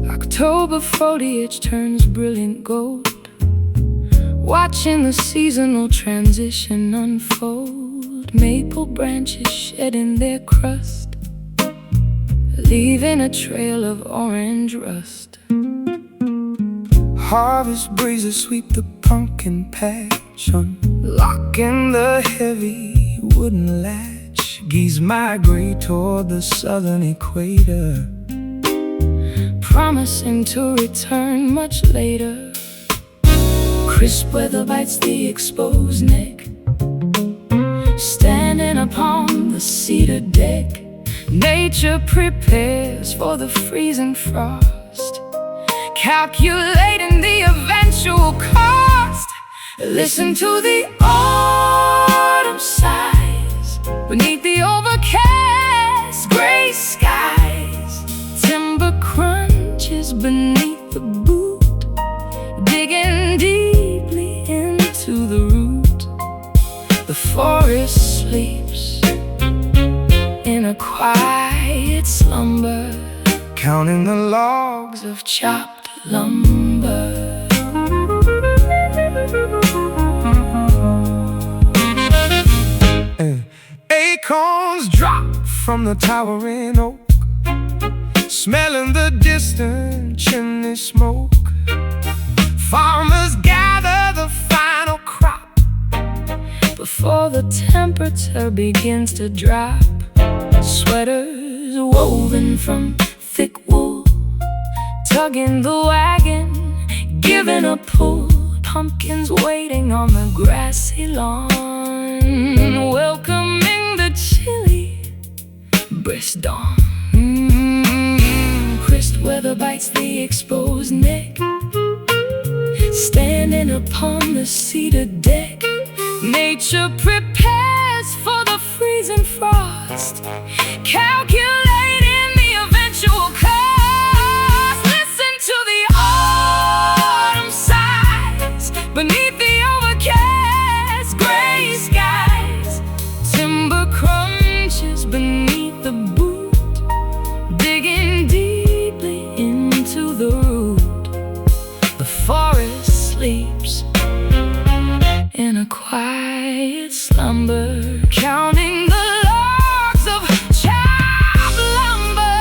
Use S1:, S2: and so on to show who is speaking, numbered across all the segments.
S1: October foliage turns brilliant gold, watching the seasonal transition unfold. Maple branches shedding their crust, leaving a trail of orange rust. Harvest breezes sweep the pumpkin patch, unlocking the heavy wooden latch. Geese migrate toward the southern equator, promising to return much later. Crisp weather bites the exposed neck, standing upon the cedar deck. Nature prepares for the freezing frost, calculating the eventual cost. Listen to the autumn sighs beneath the overcast gray skies. Timber crunches beneath the boot, digging deeply into the root. The forest sleeps in a quiet slumber, counting the logs of chopped lumber. Acorns drop from the towering oak, smelling the distant chimney smoke. Farmers gather the final crop before the temperature begins to drop. Sweaters woven from thick wool, tugging the wagon, giving a pull. Pumpkins waiting on the grassy lawn, welcoming the chilly brisk dawn. Crisp weather bites the exposed neck, standing upon the cedar deck. Nature prepares for the freezing frost, calculating the eventual cost. Listen to the autumn sighs beneath the overcast gray skies. Timber crunches beneath the boot, digging deeply into the root. The forest sleeps in a quiet slumber, counting the logs of chopped lumber.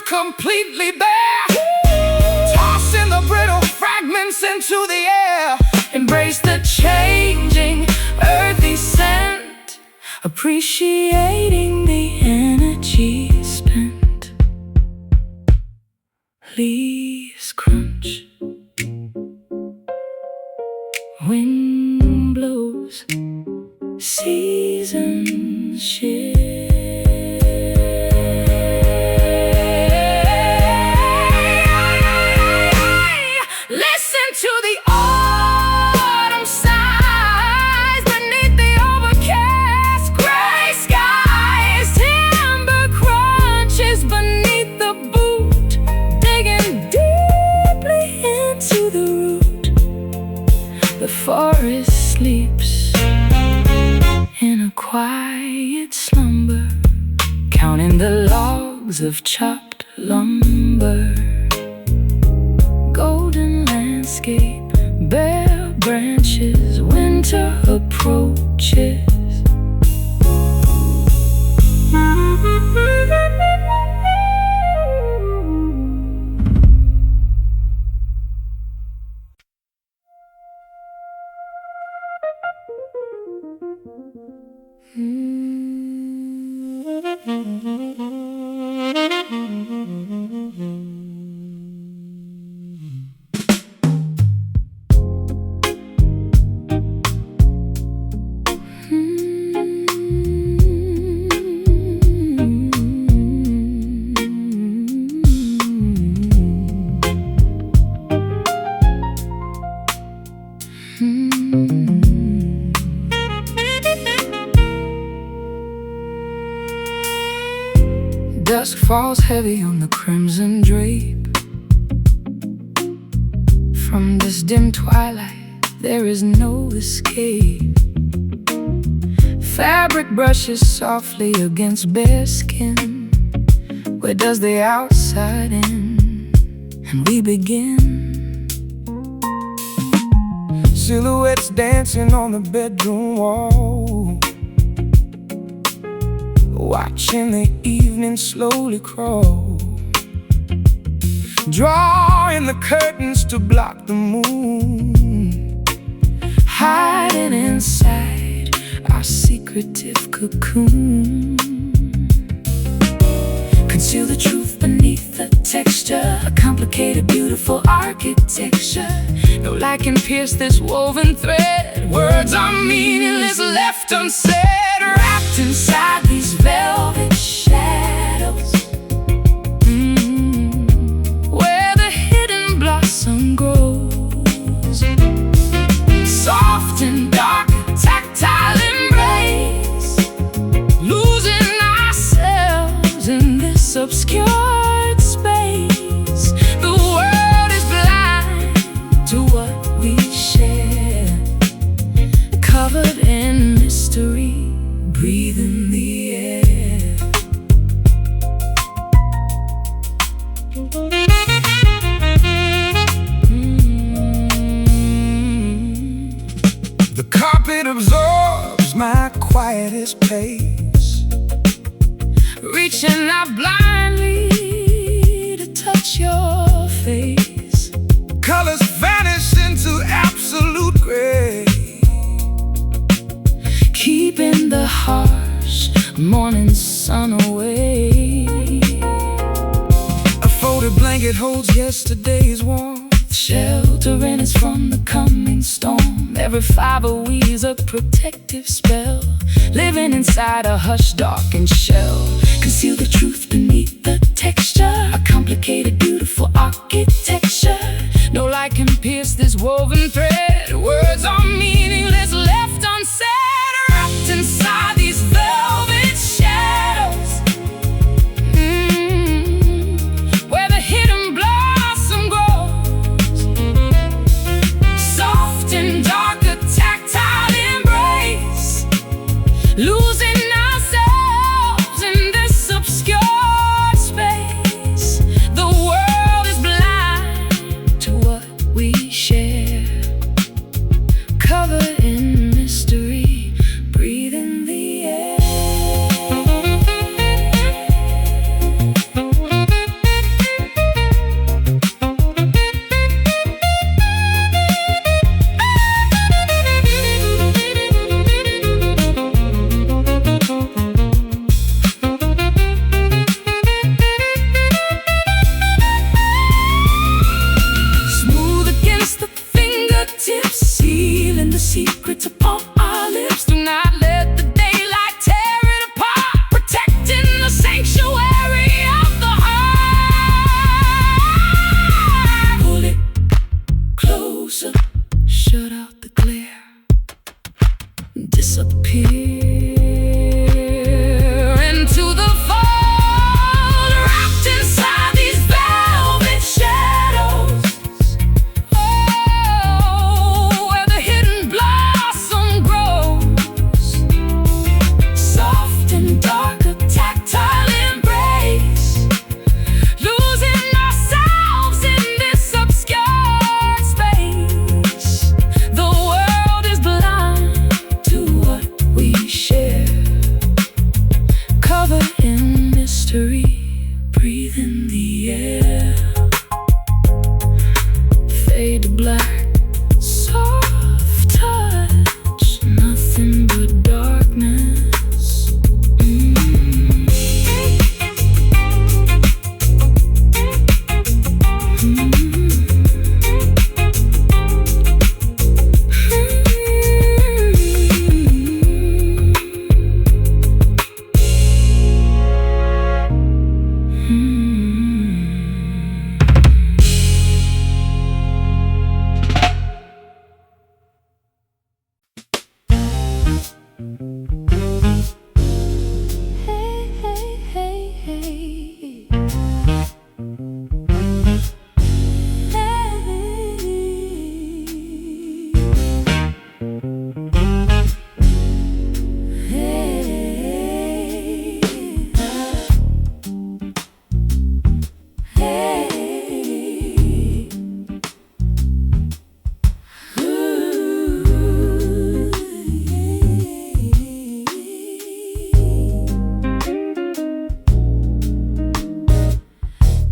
S1: Completely bare, tossing the brittle fragments into the air. Embrace the changing earthy scent, appreciating the energy spent. Leaves crunch, wind blows, seasons shift. To the autumn sighs beneath the overcast gray skies. Timber crunches beneath the boot, digging deeply into the root. The forest sleeps in a quiet slumber, counting the logs of chopped lumber. Golden landscape, bare branches, winter approaches. dusk falls heavy on the crimson drape. From this dim twilight, there is no escape. Fabric brushes softly against bare skin. Where does the outside end? And we begin. Silhouettes dancing on the bedroom wall, watching the evening slowly crawl, drawing the curtains to block the moon, hiding inside our secretive cocoon. Conceal the truth beneath the texture, a complicated, beautiful architecture. No light can pierce this woven thread. Words are meaningless, left unsaid, wrapped inside these velvet shadows. Where the hidden blossom grows, soft and dark, tactile embrace, losing ourselves in this obscured space. The world is blind to what we share, covered in mystery, breathe in the air. The carpet absorbs my quietest pace, reaching out blindly to touch your face. Colors vanish into absolute gray, keeping the harsh morning sun away. A folded blanket holds yesterday's warmth, sheltering us from the coming storm. Every fiber weaves a protective spell, living inside a hushed, darkened shell. Conceal the truth beneath the texture, a complicated, beautiful architecture. No light can pierce this woven thread. Words are meaningless, left unsaid, wrapped inside these velvet shadows. Where the hidden blossom grows, soft and dark, a tactile embrace, losing ourselves in this obscure space. The world is blind to what we share, covered in mystery, breathe in the air. Smooth against the fingertips, sealing the secrets upon our lips. Do not let the daylight tear it apart, protecting the sanctuary of the heart. Pull it closer, shut out the glare, disappear into the fold, wrapped inside these velvet shadows. Oh, where the hidden blossom grows, soft and dark, a tactile embrace, losing ourselves in this obscure space. The world is blind to what we share, covered in mystery, breathe in the air. Fade to black, soft touch, nothing but darkness.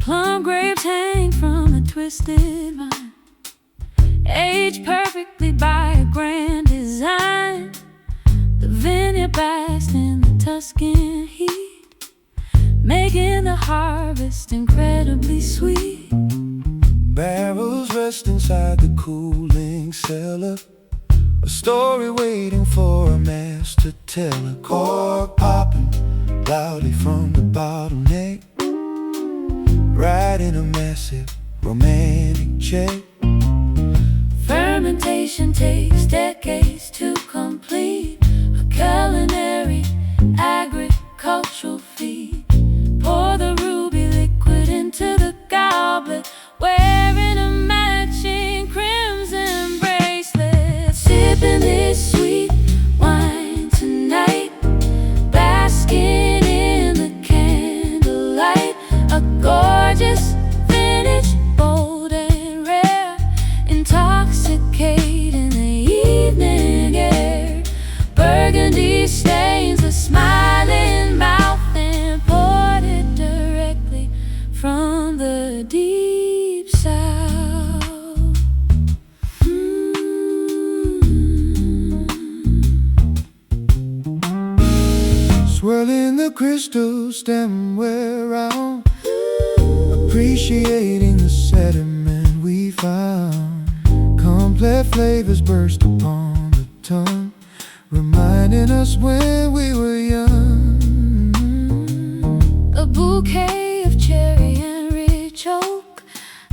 S1: Plum grapes hang from a twisted vine, aged perfectly by a grand design. The vineyard basks in the Tuscan heat, making the harvest incredibly sweet.
S2: Barrels rest inside the cooling cellar, a story waiting for a master teller. Cork popping loudly from the bottleneck, writing a massive romantic check.
S1: Fermentation takes decades to complete, a culinary agricultural feat. Pour the ruby liquid into the goblet, wearing a matching crimson bracelet. Sipping this sweet wine tonight, basking in the candlelight. A gorgeous vintage, bold and rare, intoxicating the evening air. Burgundy stains the smiling mouth and poured it directly from the deep south.
S2: Swirling the crystal stemware round, appreciating the sediment we found. Complex flavors burst upon the tongue, reminding us when we were young.
S1: A bouquet of cherry and rich oak,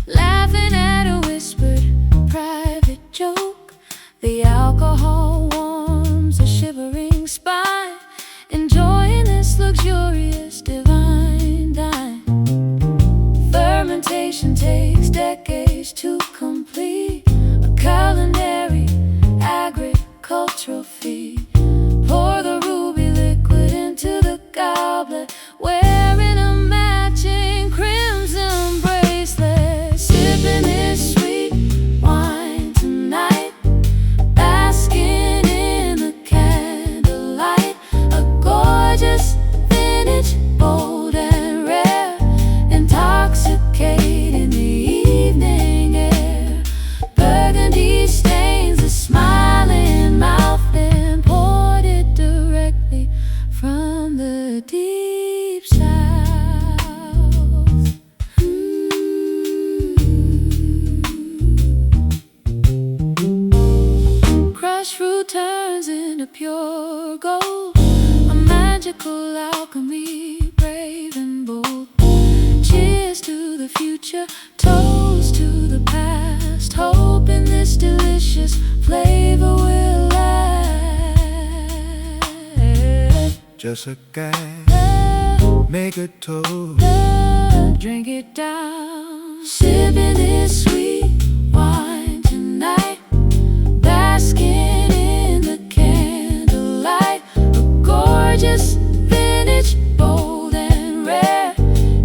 S1: laughing at a whispered private joke. The alcohol warms a shivering spine, enjoying this luxurious divine dine. Fermentation takes decades to complete, a culinary agricultural feat. Pour the ruby liquid into the goblet, wearing a matching crimson bracelet. Sipping this sweet wine tonight, basking in the candlelight. A gorgeous vintage, bold and rare, intoxicating the evening air. Burgundy stains the smiling mouth and poured it directly from the deep south. Crushed fruit turns into pure gold, a magical alchemy, brave and bold. Cheers to the future, toast to the past, hoping this delicious flavor will last.
S2: Just a guy, make a toast,
S1: Drink it down. Sipping this sweet wine tonight, basking in the candlelight. A gorgeous vintage, bold and rare,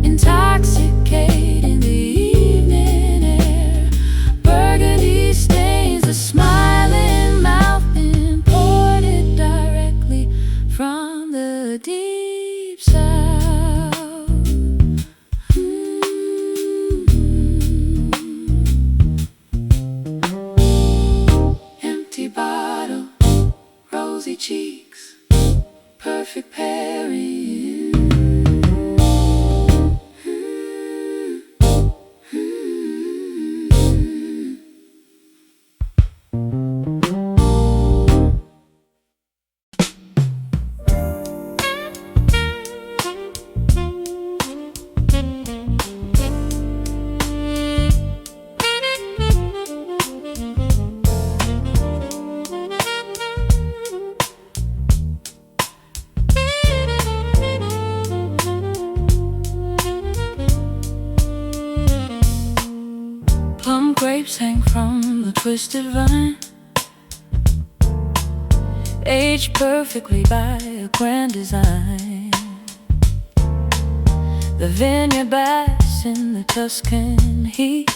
S1: intoxicating the evening air. Burgundy stains the smiling mouth and poured it directly from the deep south. Empty bottle, rosy cheeks, perfect pairing. Plum grapes hang from the twisted vine, aged perfectly by a grand design. The vineyard basks in the Tuscan heat,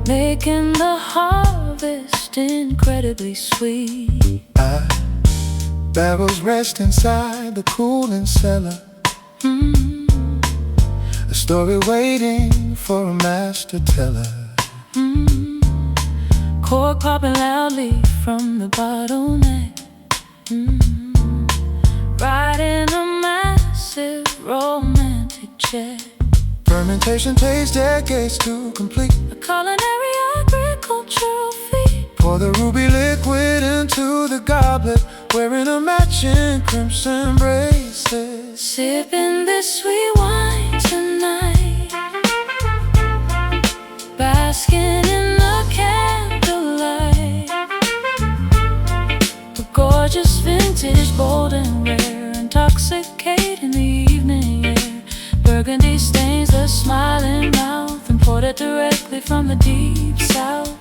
S1: making the harvest incredibly sweet.
S2: Barrels rest inside the cooling cellar, a a story waiting for a master teller.
S1: Cork popping loudly from the bottleneck. Writing a massive romantic check.
S2: Fermentation takes decades to complete.
S1: A culinary agricultural feat.
S2: Pour the ruby liquid into the goblet, wearing a matching crimson bracelet.
S1: Sipping this sweet wine tonight, basking in the candlelight. A gorgeous vintage, bold and rare, intoxicating the evening air. Burgundy stains the smiling mouth, imported directly from the deep south.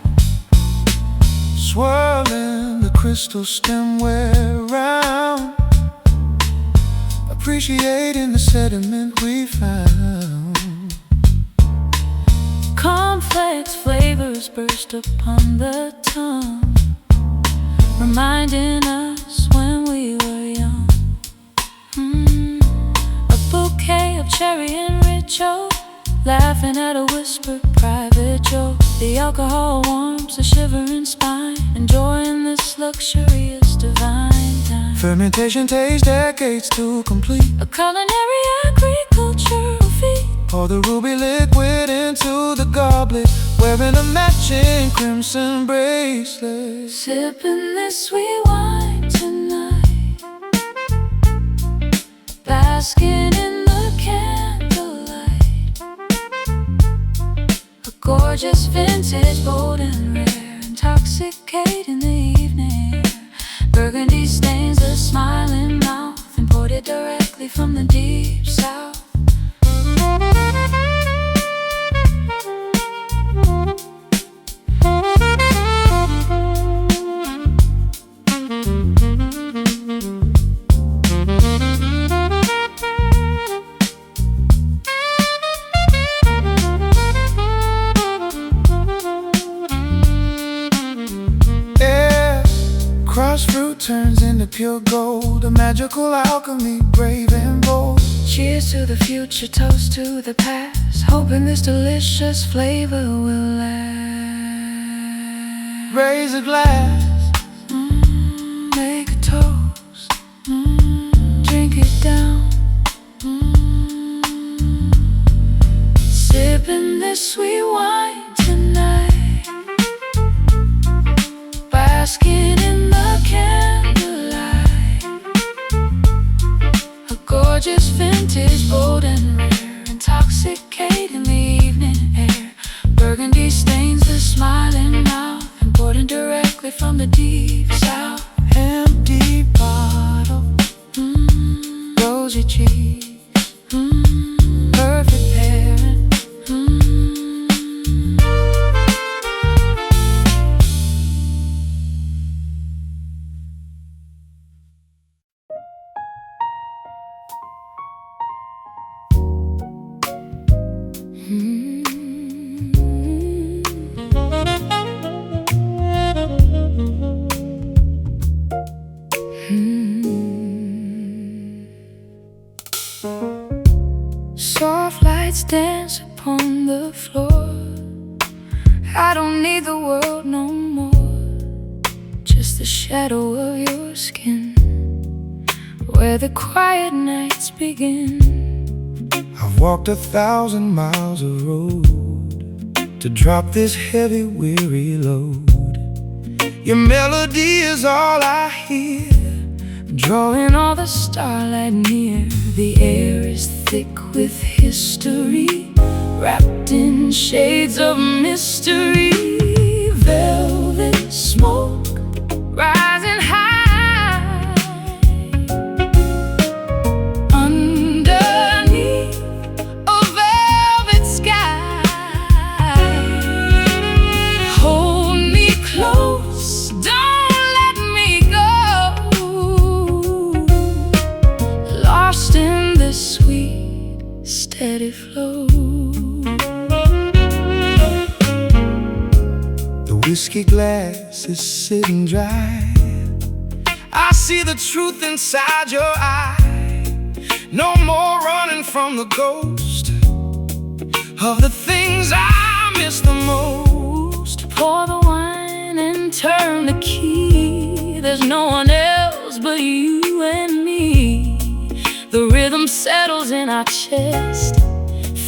S2: Swirling the crystal stemware round, appreciating the sediment we found.
S1: Complex flavors burst upon the tongue, reminding us when we were young. A bouquet of cherry and rich oak, laughing at a whispered private joke. The alcohol warms a shivering spine, enjoying this luxurious divine time.
S2: Fermentation takes decades to complete.
S1: A culinary agricultural feat.
S2: Pour the ruby liquid into the goblet, wearing a matching crimson bracelet.
S1: Sipping this sweet wine tonight, basking in the candlelight. A gorgeous vintage, bold and rare, intoxicating the evening air. Burgundy stains the smiling mouth, imported directly from the deep south.
S2: Cross fruit turns into pure gold, a magical alchemy, brave and bold.
S1: Cheers to the future, toast to the past, hoping this delicious flavor will last.
S2: Raise a glass,
S1: make a toast, drink it down. Sipping this sweet wine tonight, basking in the candlelight. A gorgeous vintage, bold and rare, intoxicating the evening air. Burgundy stains the smiling mouth, imported directly from the deep south.
S2: empty bottle,
S1: Rosy cheeks, perfect pairing. Soft lights dance upon the floor. I don't need the world no more, just the shadow of your skin, where the quiet nights begin.
S2: I've walked 1,000 miles of road to drop this heavy, weary load. Your melody is all I hear,
S1: Drawing all the starlight near. The air is thick with history, wrapped in shades of mystery. Velvet smoke rising high underneath a velvet sky. Hold me close, don't let me go, lost in this sweet, steady flow.
S2: the whiskey glass is sitting dry. I see the truth inside your eye. No more running from the ghost.
S1: of the things I miss the most. Pour the wine and turn the key. There's no one else but you and me. The rhythm settles in our chest.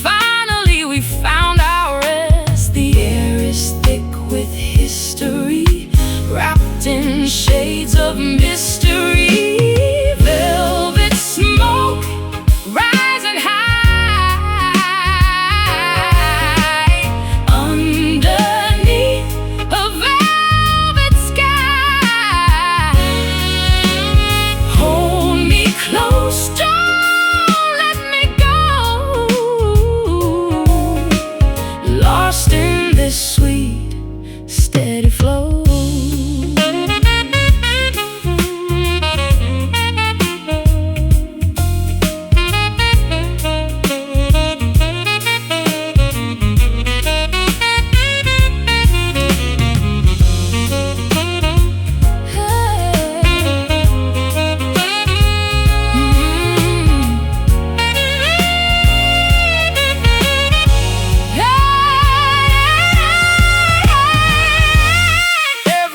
S1: Finally we found our rest. The air is thick with history, wrapped in shades of mystery. Velvet smoke rising high underneath a velvet sky. Hold me close, don't let me go. Lost in this sweet, steady flow.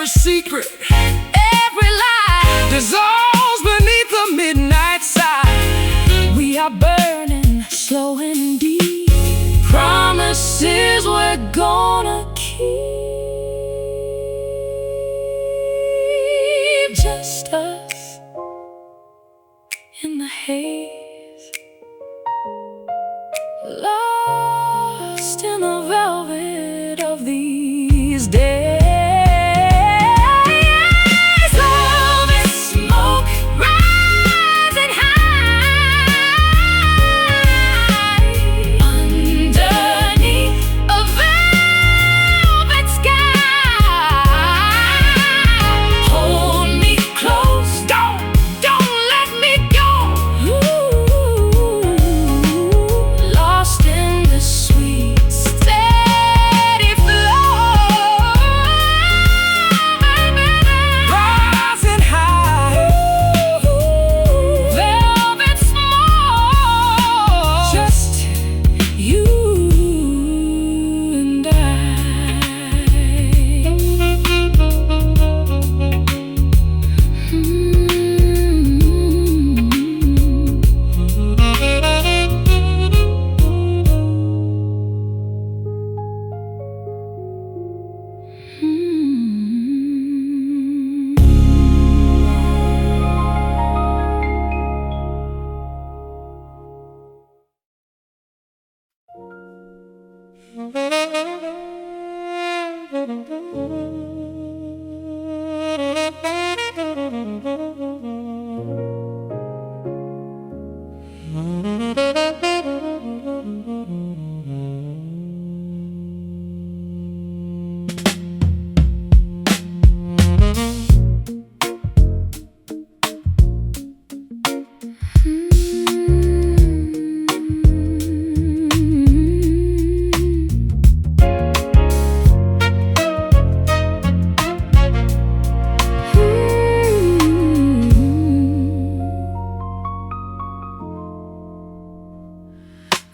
S1: Secret, every lie dissolves beneath the midnight side. We are burning slow and deep, promises we're gonna keep. Just us in the haze, lost in the velvet of these days.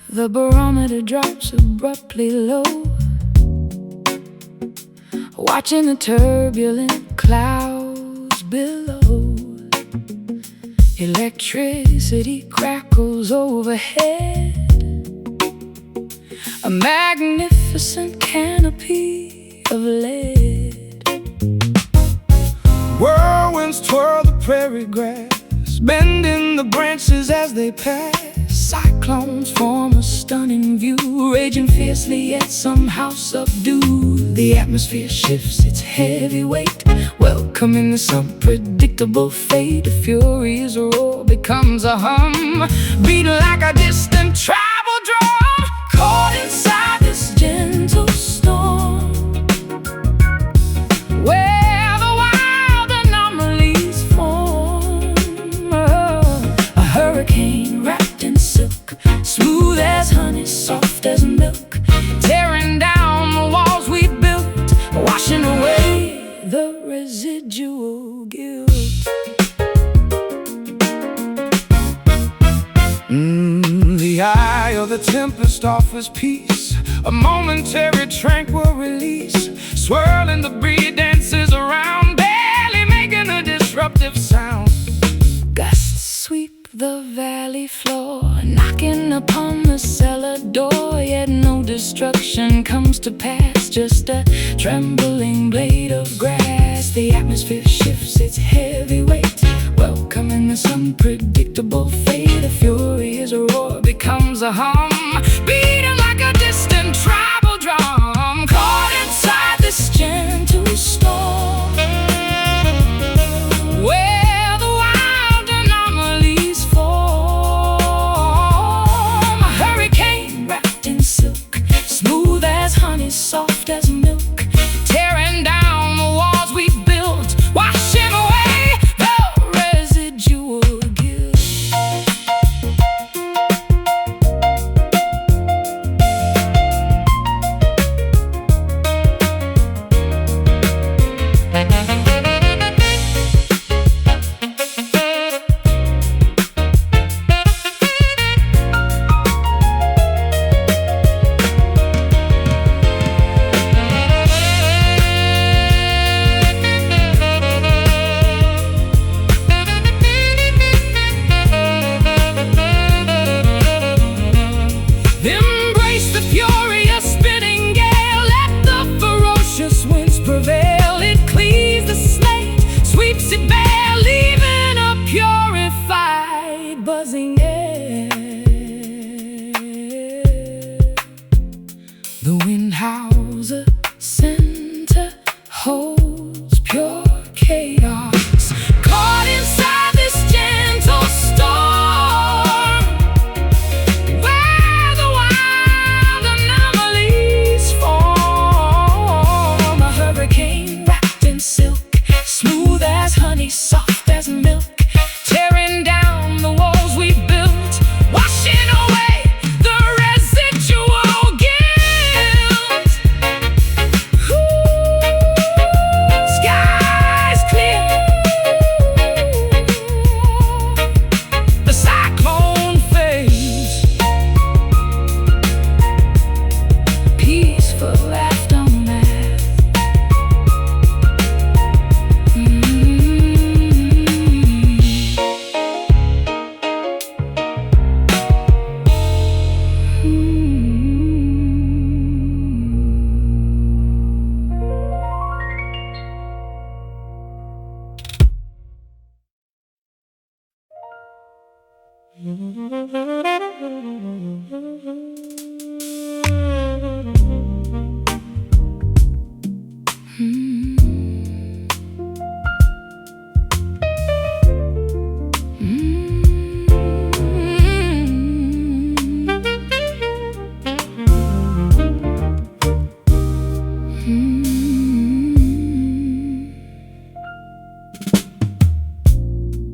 S1: The barometer drops abruptly low, watching the turbulent clouds below. Electricity crackles overhead, a magnificent canopy of lead. Whirlwinds twirl the prairie grass, bending the branches as they pass. Cyclones form a stunning view, raging fiercely yet somehow subdued. The atmosphere shifts its heavy weight, welcoming this unpredictable fate. A furious roar becomes a hum, beating like a distant travel drum. Caught inside this gentle storm, where the wild anomalies form. A hurricane wrapped in silk, smooth as honey, soft as milk, tearing down the walls we built, washing away the residual guilt. The eye of the tempest
S2: just offers peace, a momentary tranquil release. Swirling debris dances around, barely making a disruptive sound.
S1: Gusts sweep the valley floor, knocking upon the cellar door. Yet no destruction comes to pass, just a trembling blade of grass. The atmosphere shifts its heavy weight, welcoming this unpredictable fate. A furious roar becomes a hum, beating like a distant tribal drum. Caught inside this gentle storm, where the wild anomalies form. A hurricane wrapped in silk, smooth as honey, soft as milk, tearing down the walls we built, washing away the residual guilt. Embrace the furious spinning gale, let the ferocious winds prevail. It cleaves the slate, sweeps it bare, leaving a purified, buzzing air. The wind howls, a center holds pure chaos. Caught inside this gentle storm, where the wild anomalies form. A hurricane wrapped in silk, smooth as honey, soft as milk, tearing down the walls we built, washing away the residual guilt. Ooh, skies clear, the cyclone fades, peaceful aftermath.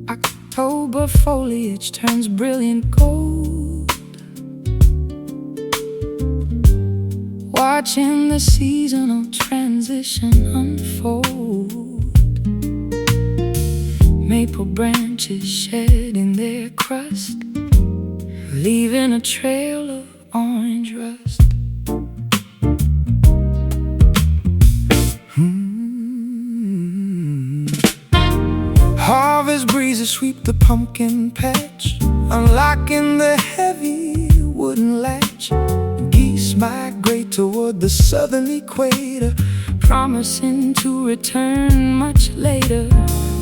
S1: October foliage turns brilliant gold, watching the seasonal transition unfold. Maple branches shedding their crust, leaving a trail of orange rust.
S2: Harvest breezes sweep the pumpkin patch, unlocking the heavy wooden latch. Geese migrate toward the southern equator,
S1: Promising to return much later.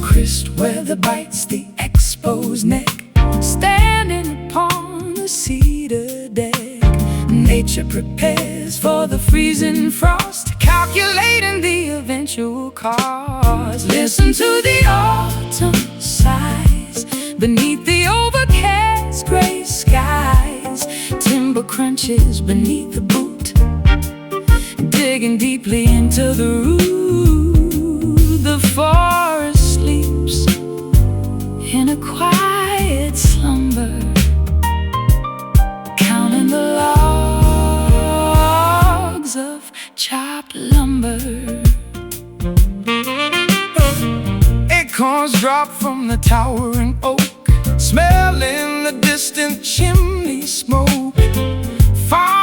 S2: crisp weather bites the exposed neck,
S1: Standing upon the cedar deck,
S2: nature prepares for the freezing frost,
S1: calculating the eventual cost.
S2: listen to the
S1: Autumn sighs beneath the overcast gray skies. Timber crunches beneath the boot, digging deeply into the root. The forest sleeps in a quiet slumber, counting the logs of chopped lumber.
S2: acorns drop from the towering oak, smelling the distant chimney smoke. Far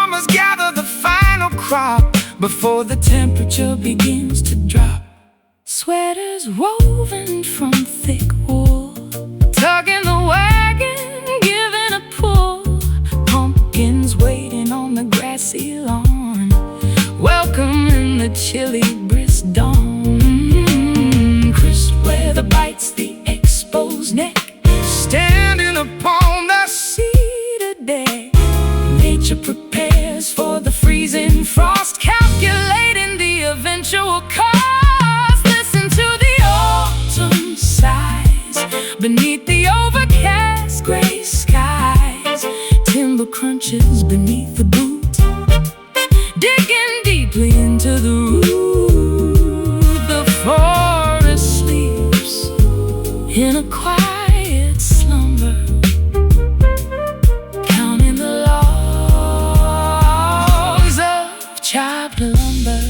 S1: crop before the temperature begins to drop. Sweaters woven from thick wool, tugging the wagon, giving a pull. Pumpkins waiting on the grassy lawn, welcoming the chilly brisk dawn. Crisp weather bites the exposed neck, standing upon the cedar deck. Nature prepares for the freezing frost, calculating the eventual cost. Listen to the autumn sighs beneath the overcast gray skies. Timber crunches beneath the boot, digging deeply into the root. The forest sleeps in a quiet slumber, counting the logs of chopped lumber.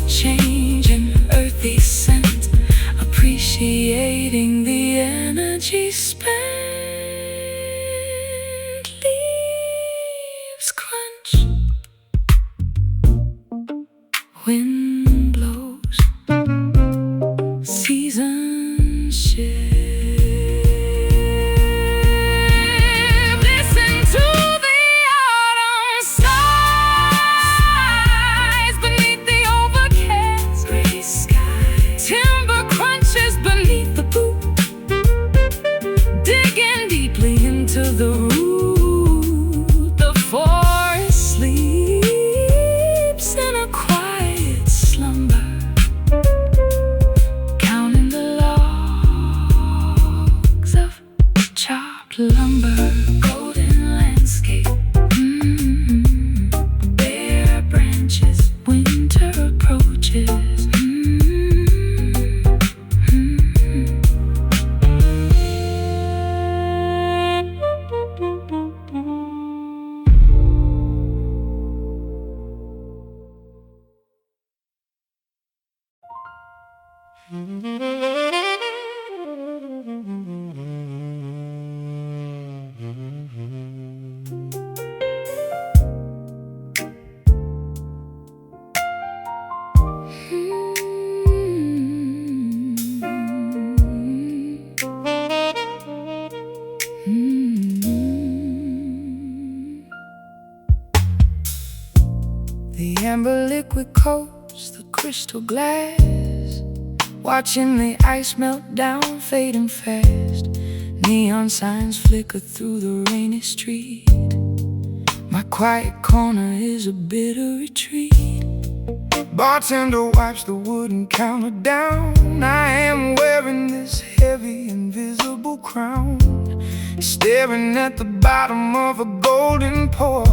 S1: Change in earthy scent, appreciating the energy spent. Leaves crunch, wind blows, seasons shift. Listen to the autumn sighs beneath the overcast gray sky. Timber crunches beneath the boot, digging deeply into the root. The forest sleeps in a quiet slumber, counting the logs of chopped lumber. Golden landscape, bare branches, winter approaches. The amber liquid coats the crystal glass, watching the ice melt down, fading fast. Neon signs flicker through the rainy street. My quiet corner is a bitter retreat. Bartender wipes the wooden counter down. I am wearing this heavy invisible crown, staring at the bottom of a golden pour,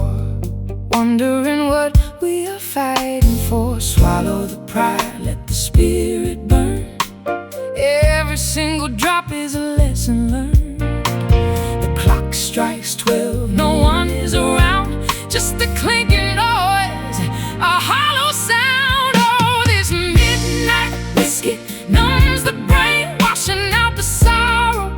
S1: wondering what we are fighting for. Swallow the pride, let the spirit burn. Every single drop is a lesson learned. The clock strikes 12, no one is around, just the clinking noise, a hollow sound. Oh, this midnight whiskey numbs the brain, washing out the sorrow,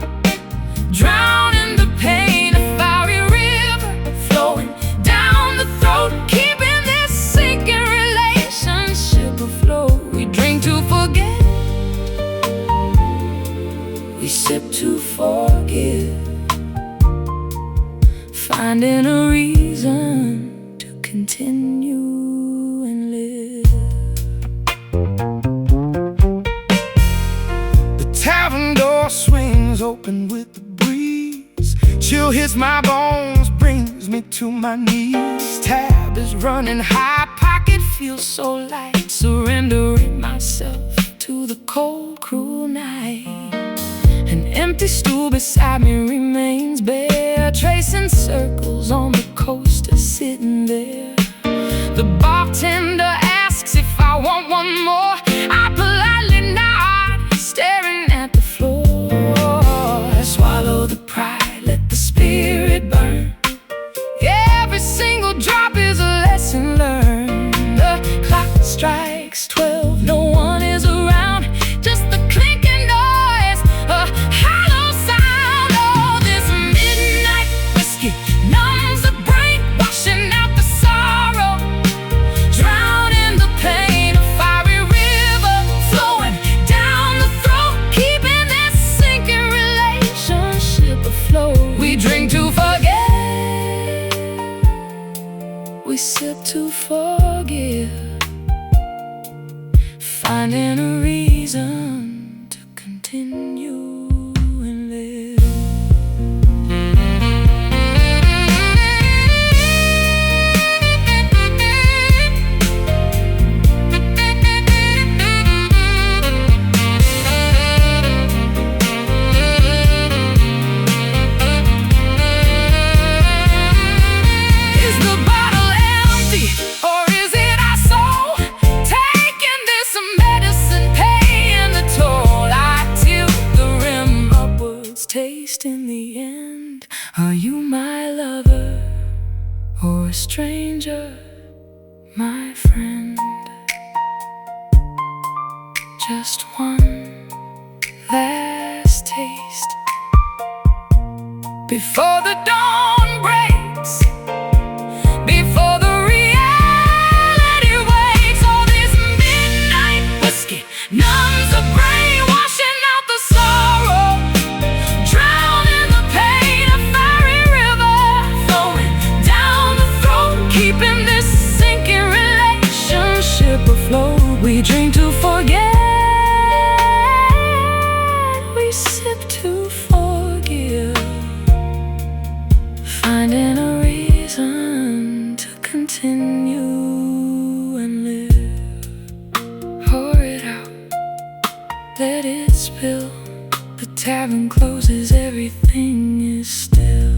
S1: drowning the pain. A fiery river flowing down the throat, keeping this sinking relationship afloat. We drink to forget, we sip to forgive, finding a reason to continue and live. The tavern door swings open with the breeze. Chill hits my bones, brings me to my knees. Tab is running high, pocket feels so light, surrendering myself to to the cold, cruel night. An empty stool beside me remains bare, tracing circles on the coaster sitting there. The bartender asks if I want one more. I politely nod, staring at the floor. I swallow the pride, let the spirit burn. Every single drop is a lesson learned. The clock strikes 12, no one is around, just the clinking noise, a hollow sound. Oh, this midnight whiskey numbs the brain, washing out the sorrow, drowning the pain. A fiery river flowing down the throat, keeping this sinking relationship afloat. We drink to forget, we sip to forgive, finding a reason to continue and live. Is the bottle empty, or is it our soul taking this medicine, paying the toll? I tilt the rim upwards, taste in the end. Are you my lover or a stranger, my friend? Just one last taste before the dawn breaks, before the reality wakes. Oh, this midnight whiskey numbs the brain, washing out the sorrow, drowning the pain. A fiery river flowing down the throat, keeping this sinking relationship afloat. We drink to forget, we sip to forgive, finding a reason to continue and live. Pour it out, let it spill. The tavern closes, everything is still.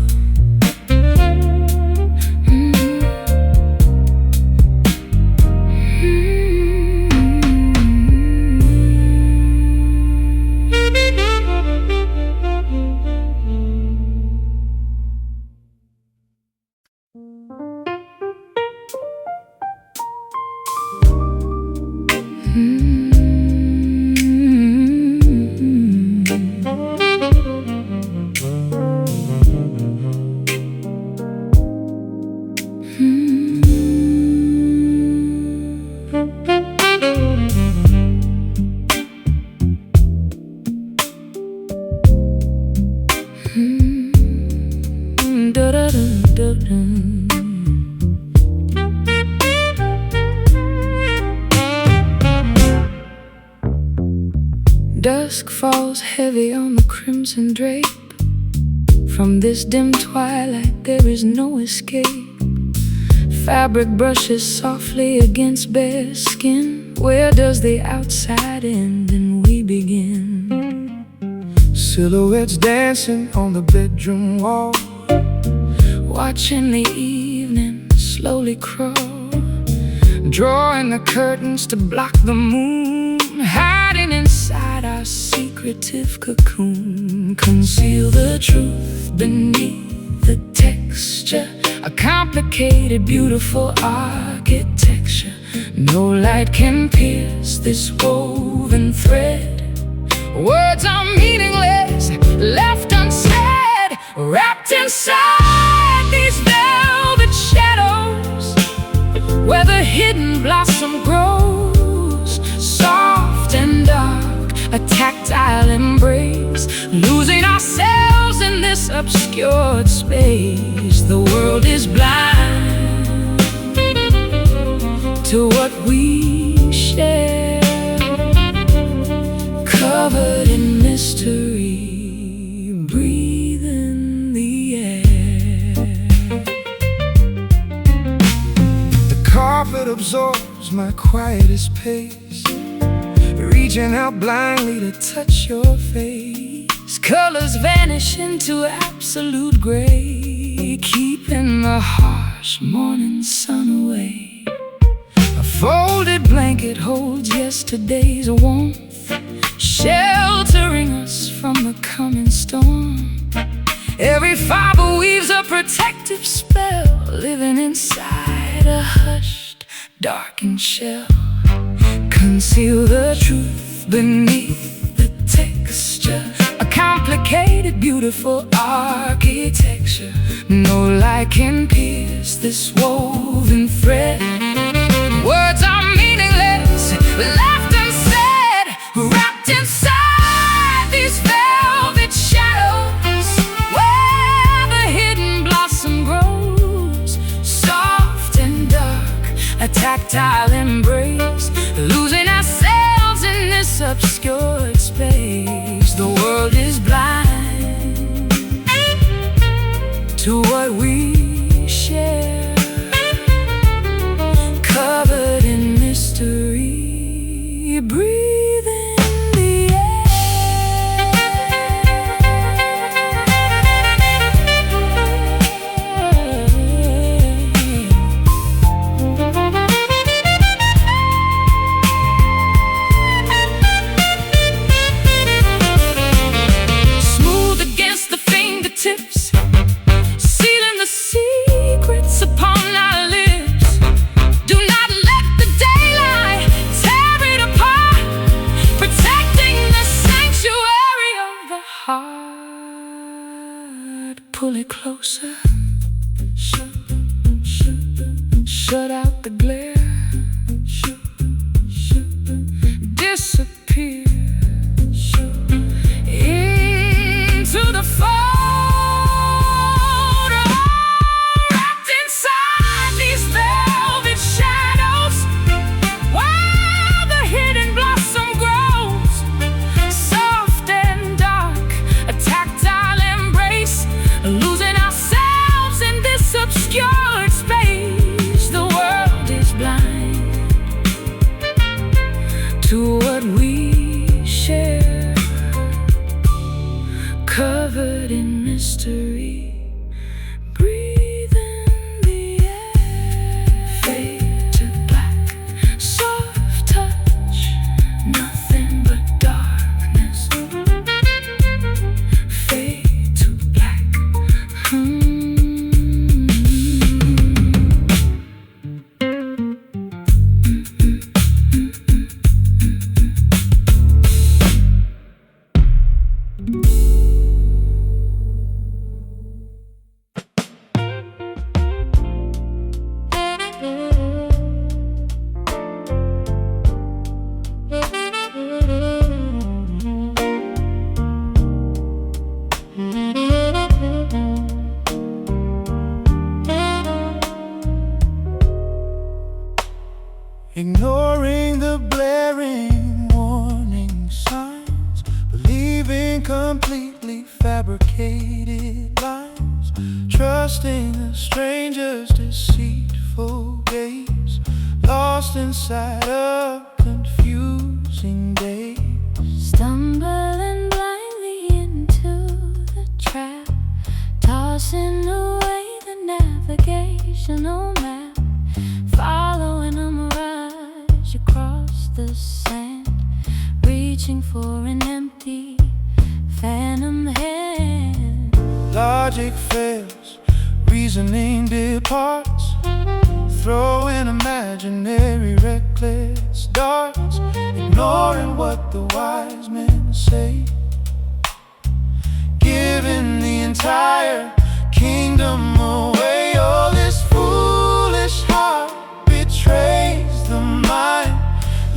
S1: Dusk falls heavy on the crimson drape. From this dim twilight there is no escape. Fabric brushes softly against bare skin. Where does the outside end and we begin?
S2: Silhouettes dancing on the bedroom wall,
S1: Watching the evening slowly crawl, drawing the curtains to block the moon, hiding inside our secretive cocoon. Conceal the truth beneath the texture, a complicated, beautiful architecture. No light can pierce this woven thread. Words are meaningless, left unsaid, wrapped inside these velvet shadows, where the hidden blossom grows, soft and dark, a tactile embrace. Losing ourselves in this obscured space, the world is blind to what we share, covered in mystery, breathe in the air.
S2: the carpet absorbs my quietest pace,
S1: reaching out blindly to touch your face. Colors vanish into absolute gray, keeping the harsh morning sun away. A folded blanket holds yesterday's warmth, sheltering us from the coming storm. Every fiber weaves a protective spell, living inside a hushed, darkened shell. Conceal the truth beneath the texture, a complicated, beautiful architecture. No light can pierce this woven thread. Words are meaningless, left unsaid, wrapped inside these velvet shadows, where the hidden blossom grows, soft and dark, a tactile embrace, losing ourselves in this obscured space. The world is blind to what we share, covered in mystery. Breathe in the smooth against the fingertips, sealing the secrets upon our lips. Do not let the daylight tear it apart, protecting the sanctuary of the heart. Pull it closer, shut out the glare, disappear into the fold, wrapped inside these velvet shadows, while the hidden blossom grows, soft and dark, a tactile embrace, losing ourselves in this obscured space. The world is blind to what we share, covered in mystery. Breathe in the air, fade to black, soft touch, nothing but darkness. Fade to black.
S2: Ignoring the blaring warning signs, believing completely fabricated lies, trusting a stranger's deceitful gaze, lost inside a confusing daze.
S3: Stumbling blindly into the trap, tossing away the navigational map, following a mirage across the sand, reaching for an empty phantom hand.
S2: Logic fails, reasoning departs, throwing imaginary reckless darts, ignoring what the wise men say, giving the entire kingdom away. All this foolish heart betrays the mind,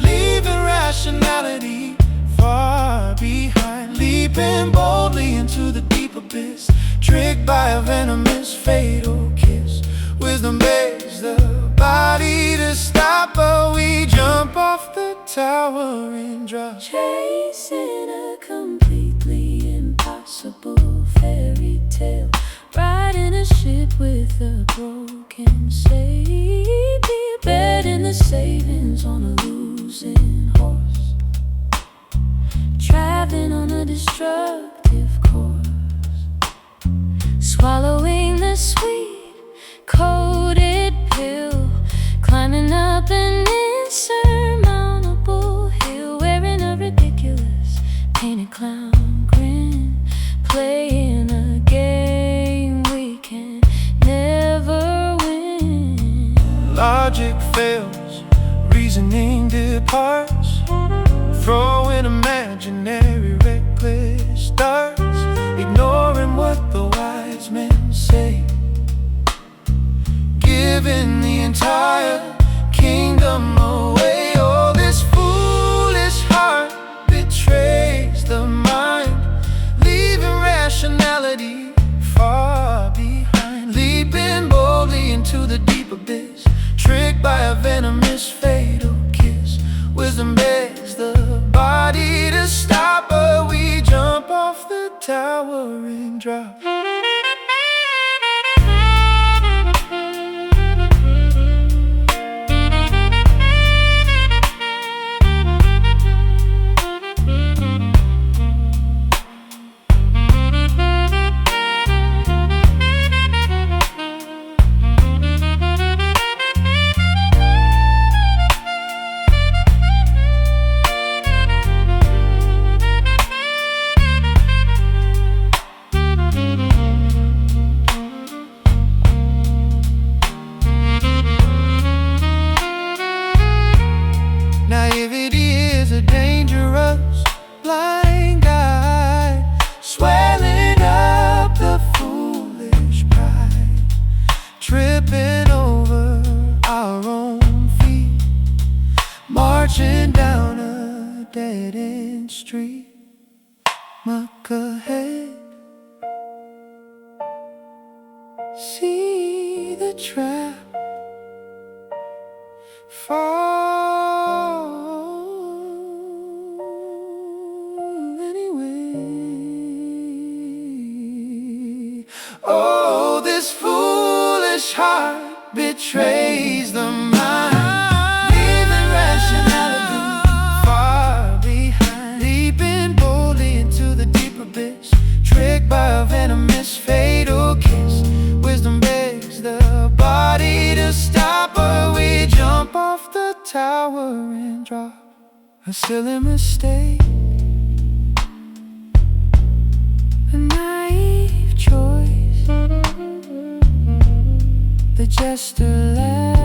S2: leaving rationality far behind, leaping boldly into the deep abyss, tricked by a venomous fatal kiss. Wisdom begs the body to stop, but we jump off the tower and drop,
S3: Chasing a completely impossible fairy tale, riding a ship with a broken sail, betting the savings on a losing horse. a destructive course, swallowing the sweet coated pill, climbing up an insurmountable hill, wearing a ridiculous painted clown grin, playing a game we can never win.
S2: Logic fails, reasoning departs, throwing imaginary reckless darts, ignoring what the wise men say, giving the entire kingdom away. Oh, this foolish heart betrays the mind, leaving rationality far behind, leaping boldly into the deep abyss, tricked by a venomous fatal kiss. Wisdom begs the body to stop, but we jump off the tower and drop. Naivety is a dangerous blind guide, swelling up the foolish pride, tripping over our own feet, marching down a dead-end street. Muck ahead, see the trap, fall anyway. Oh, this foolish heart betrays the mind, leaving rationality far behind, leaping boldly into the deep abyss, tricked by a venomous fatal kiss. Wisdom begs the body to stop, but we jump off the tower and drop. A silly mistake, a naive choice, the jester laughs.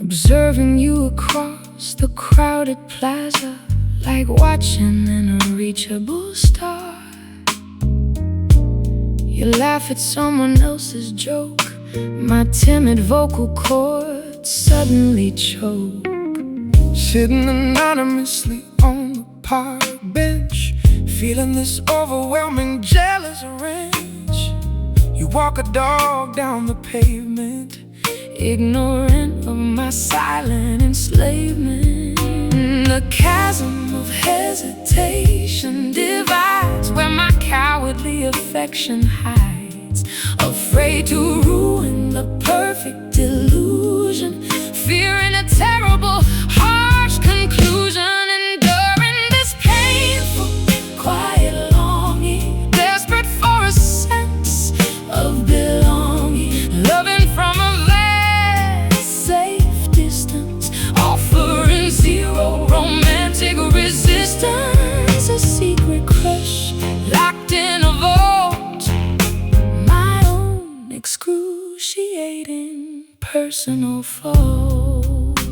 S2: Observing you across the crowded plaza, like watching an unreachable star. You laugh at someone else's joke, my timid vocal cords suddenly choke. Sitting anonymously on the park bench, feeling this overwhelming jealous wrench. You walk a dog down the pavement, ignorant of my silent enslavement. The chasm of hesitation divides where my cowardly affection hides, afraid to ruin the perfect illusion, fearing a terrible, harsh conclusion. Enduring this painful, quiet longing, desperate for a sense of belonging, loving from a zero romantic resistance, a secret crush locked in a vault, my own excruciating personal fault.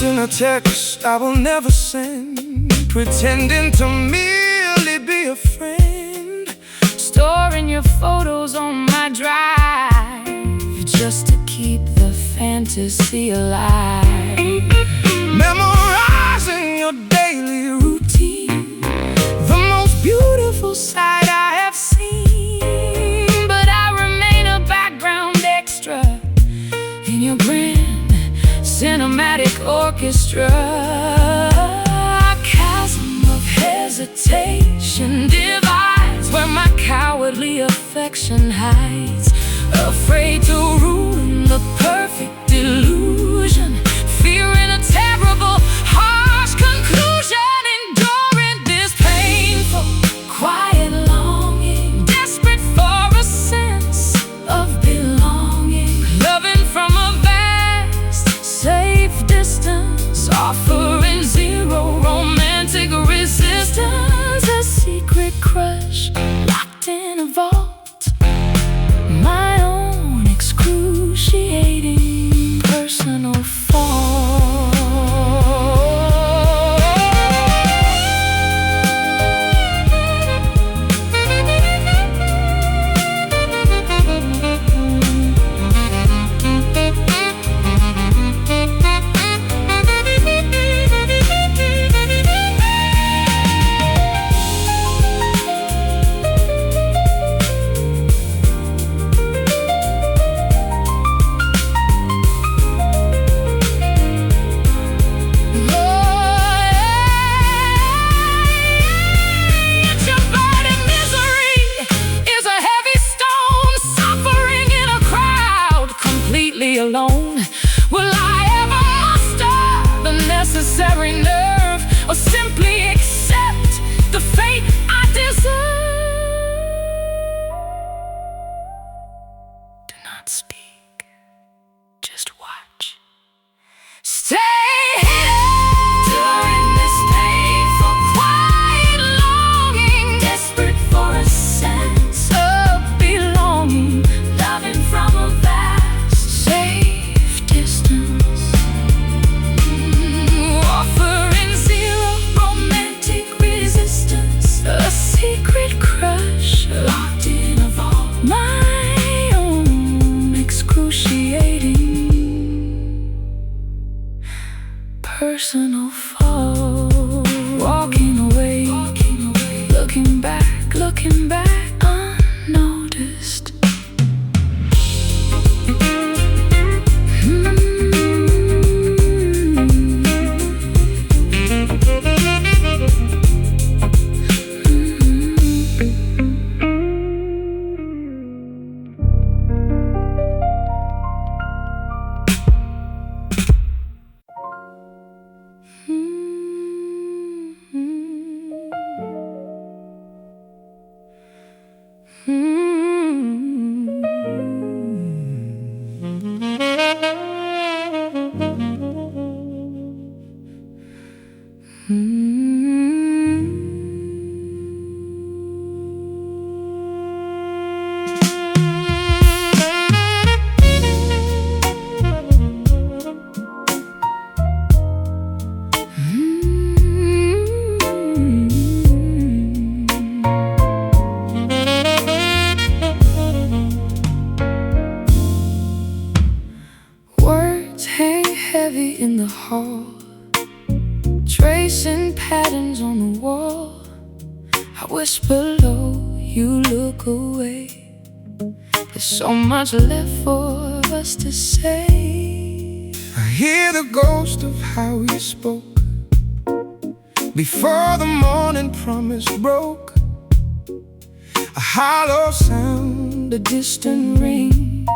S2: in a text I will never send, pretending to merely be a friend,
S1: storing your photos on my drive just to keep the fantasy alive.
S2: Memorizing your daily routine, the most beautiful sight I have seen.
S1: But I remain a background extra in your grand cinematic orchestra. A chasm of hesitation divides where my cowardly affection hides, afraid to ruin the perfect illusion, fearing a terrible, harsh conclusion, enduring this painful, quiet longing, desperate for a sense of belonging, loving from a vast, safe distance, offering zero romantic resistance, a secret crush locked in a vault, my own excruciating personal fault. Alone, will I ever muster the necessary nerve, or simply accept the fate I deserve? Do not speak, just watch. Stay hidden during this painful, quiet longing, desperate for a sense of belonging, loving from a safe distance, offering zero romantic resistance, a secret crush locked in a vault, my own excruciating personal fault. Walking away, looking back unnoticed. In the hall, tracing patterns on the wall. I whisper low, you look away. There's so much left for us to say.
S2: I hear the ghost of how we spoke before the morning promise broke. A hollow sound,
S1: a distant ring,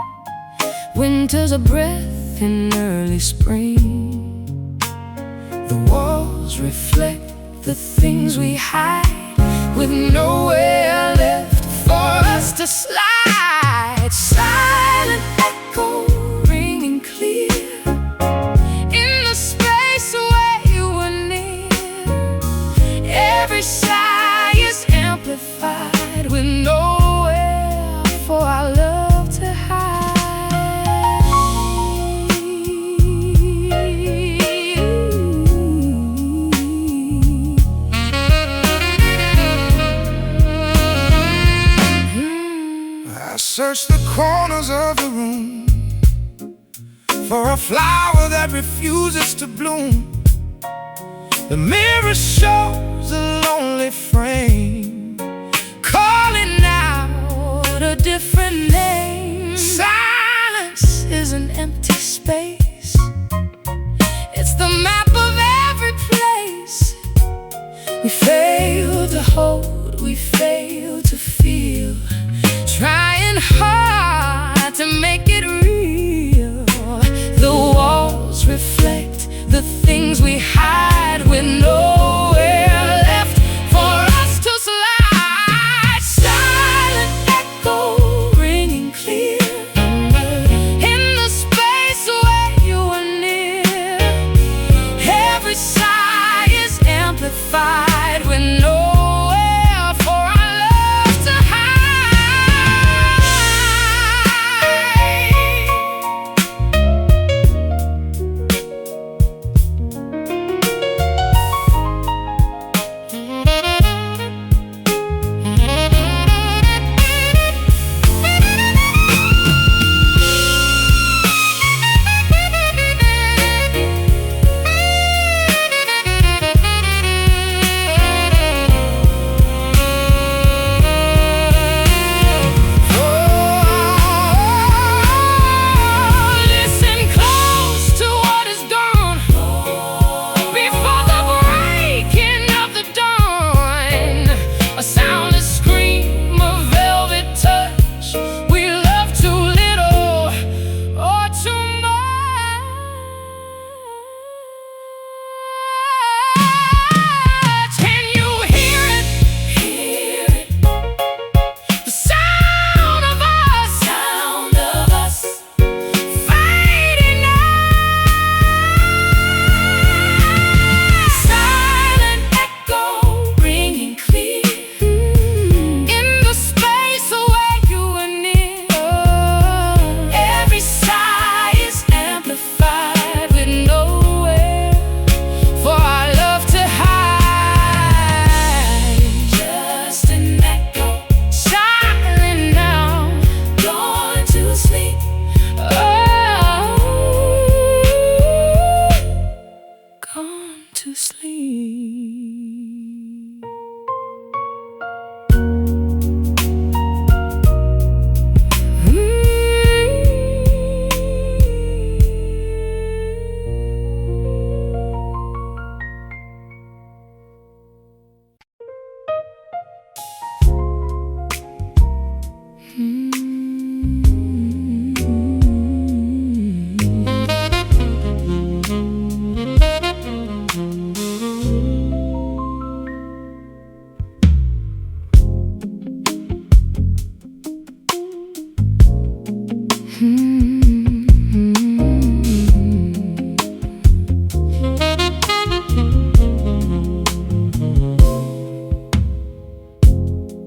S1: winter's a breath in early spring. The walls reflect the things we hide, with nowhere left for us to slide. Silent echo ringing clear in the space where you were near. Every sigh is amplified, with nowhere for our love to hide.
S2: corners of the room for a flower that refuses to bloom. The mirror shows a lonely frame, calling out a different name. Silence is an empty space. It's the map of every place. We fail to hold, we fail to feel, trying hard to make it real. The walls reflect the things we hide with nowhere left for us to slide. Silent echo ringing clear in the space where you are near. Every sigh is amplified with nowhere for our love to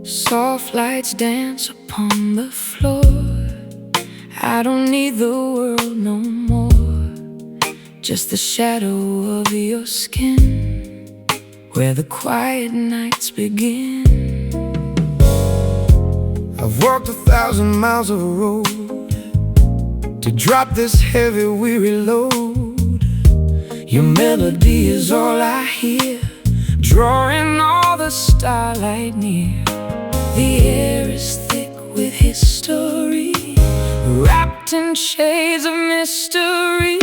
S1: Soft lights dance upon the floor. I don't need the world no more, just the shadow of your skin, where the quiet nights begin.
S2: I've walked 1,000 miles of road to drop this heavy, weary load. Your melody is all I hear, drawing all the starlight near. The air is thick with history, wrapped in shades of mystery.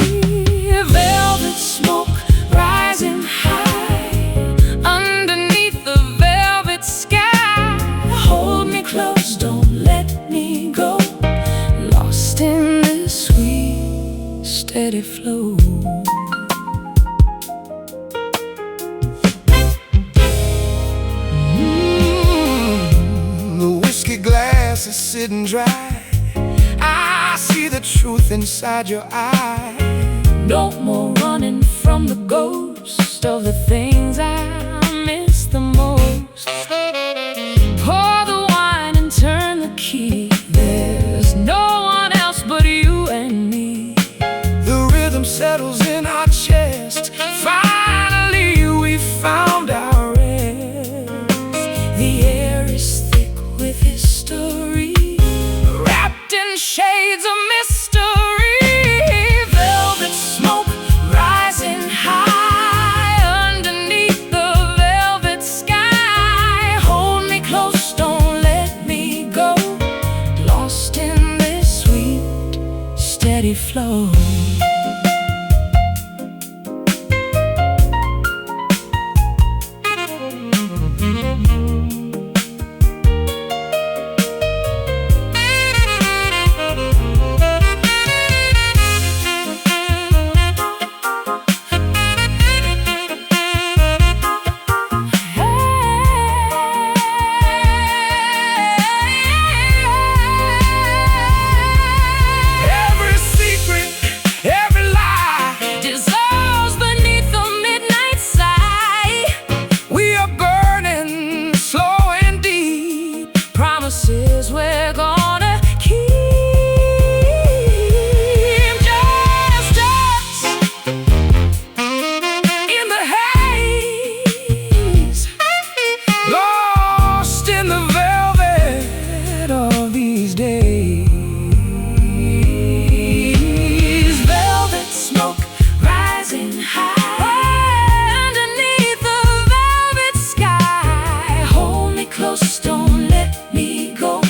S2: Velvet smoke rising high underneath the velvet sky. Hold me close, don't let me go, lost in this sweet, steady flow. Glass is sitting dry. I see the truth inside your eye.
S1: No more running from the ghost of the things I miss the most. Pour the wine and turn the key. There's no one else but you and me.
S2: The rhythm settles in our chest. Finally we found our rest.
S1: The air is thick with history, wrapped in steady flow. We're gonna keep just us in the haze, lost in the velvet of these days. Velvet smoke rising high underneath the velvet sky. Hold me close, don't let me go.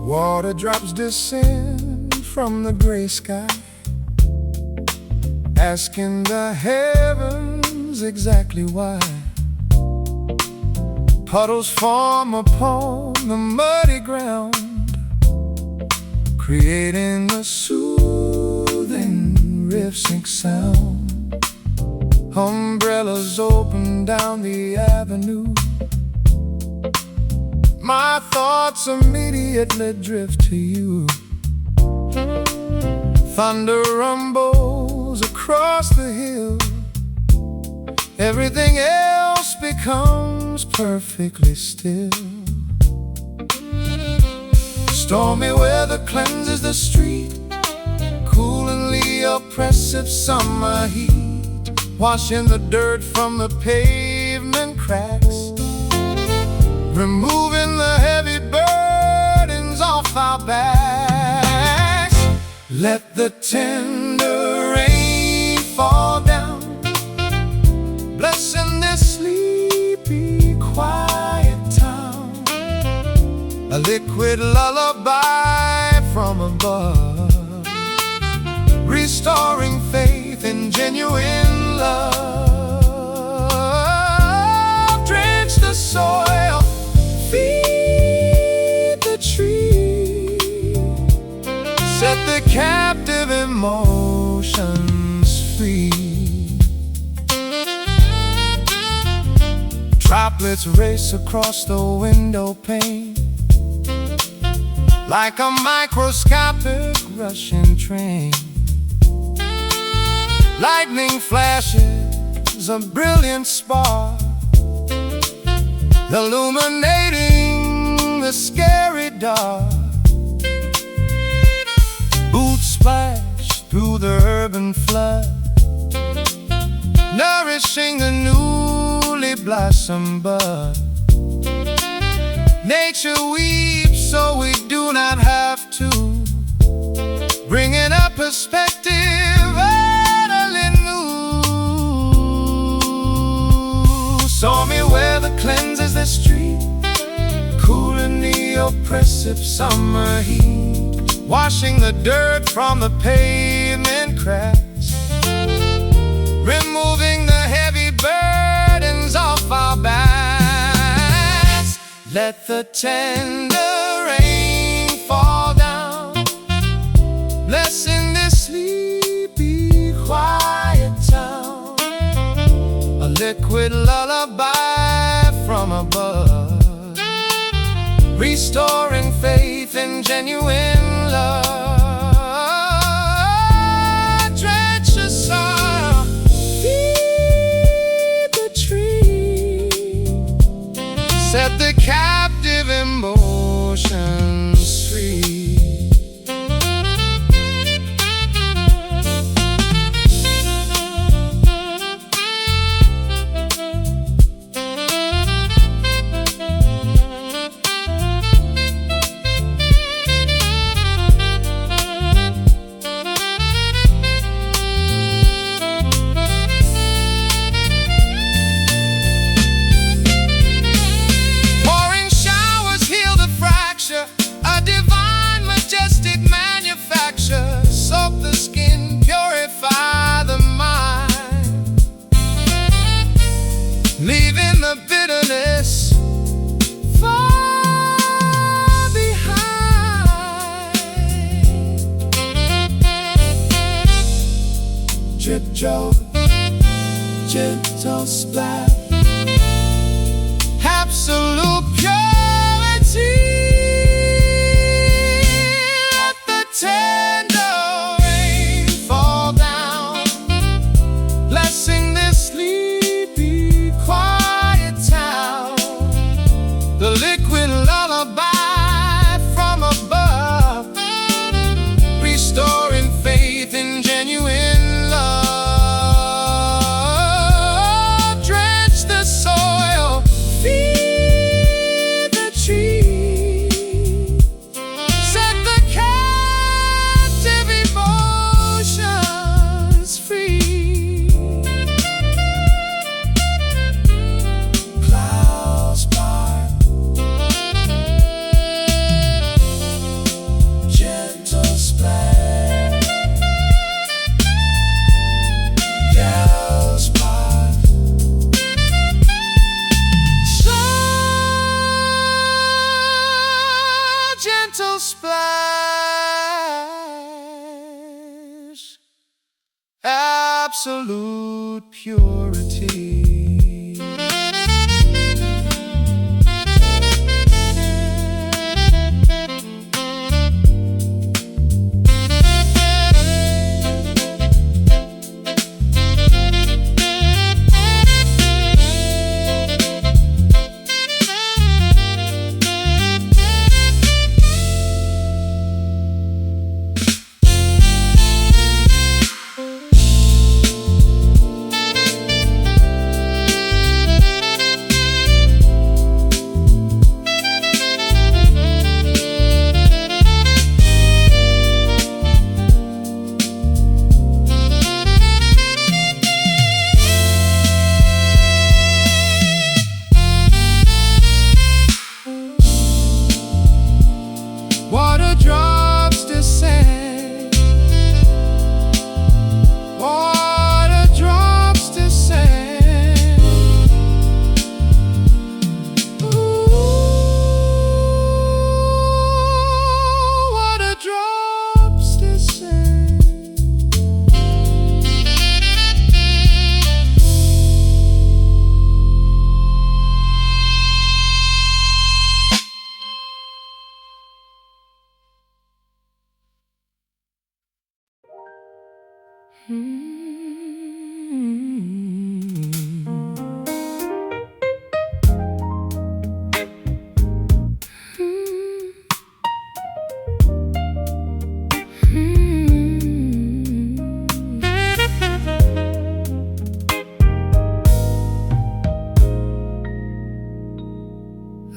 S2: Water drops descend from the gray sky, asking the heavens exactly why. Puddles form upon the muddy ground, creating a soothing riff-sync sound. Umbrellas open down the avenue. My thoughts immediately drift to you. Thunder rumbles across the hill. Everything else becomes perfectly still. Stormy weather cleanses the street, cooling the oppressive summer heat, washing the dirt from the pavement cracks, removing the heavy burdens off our backs. Let the tender rain fall down, blessing this sleepy, quiet town. A liquid lullaby from above, restoring faith in genuine love. Drench the soil, feed the tree, set the captive emotions free. Droplets race across the window pane, like a microscopic rushing train. Lightning flashes a brilliant spark, illuminating the scary dark. Boots splash through the urban flood, nourishing the newly blossomed bud. Nature weeps so we do not have to, bringing a perspective utterly new. Stormy weather cleanses the street, cooling the oppressive summer heat, washing the dirt from the pavement cracks, removing the heavy burdens off our backs. Let the tender rain fall down, blessing this sleepy, quiet town. A liquid lullaby from above, restoring faith in genuine love. Drench the soil, feed the tree, set the captive emotions free. Soak the skin, purify the mind, leaving the bitterness far behind. Drip drop, gentle splash, absolute purity. Let the tender rain fall down, blessing this sleepy, quiet town. The liquid lullaby from above, restoring faith in genuine love. Drench the soil, feed the tree, set the captive emotions free. Clouds part, gentle splash, gals part, gentle splash, absolute purity. Water drops descend, water drops descend. Ooh, water drops descend.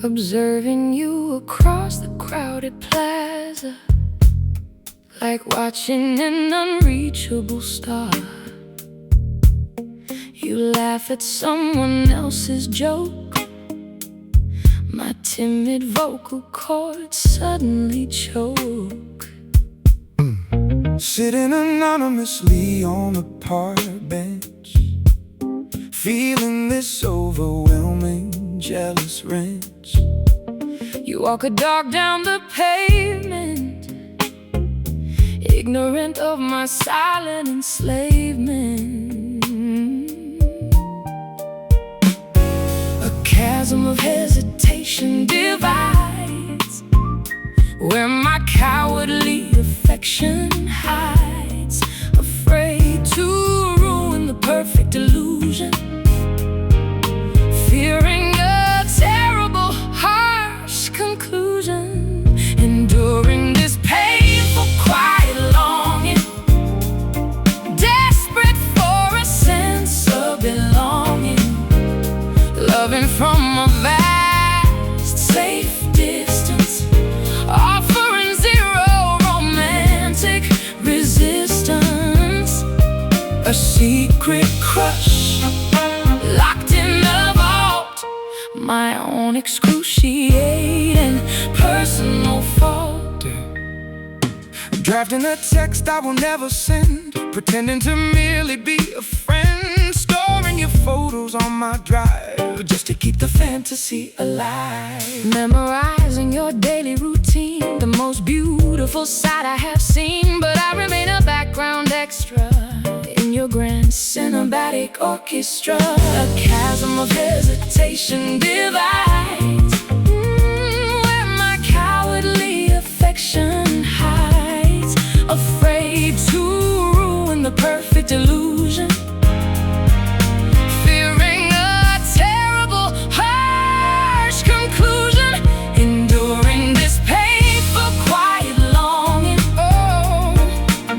S3: Observing you across the crowded plaza, like watching an unreachable star. You laugh at someone else's joke, my timid vocal cords suddenly choke.
S2: Sitting anonymously on a park bench, feeling this overwhelming jealous wrench.
S3: You walk a dog down the pavement, ignorant of my silent enslavement. A chasm of hesitation divides where my cowardly affection hides, afraid to ruin the perfect illusion, fearing a terrible, harsh conclusion, enduring this painful, quiet longing, desperate for a sense of belonging, loving from a vast, safe distance, offering zero romantic resistance. A secret crush locked in the vault, my own excruciating personal fault.
S2: Drafting a text I will never send, pretending to merely be a friend, storing your photos on my drive just to keep the fantasy alive.
S3: Memorizing your daily routine, the most beautiful sight I have seen, but I remain a background extra in your grand cinematic orchestra. A chasm of hesitation divides where my cowardly affection hides, afraid to ruin the perfect illusion, fearing a terrible, harsh conclusion, enduring this painful, quiet longing, oh,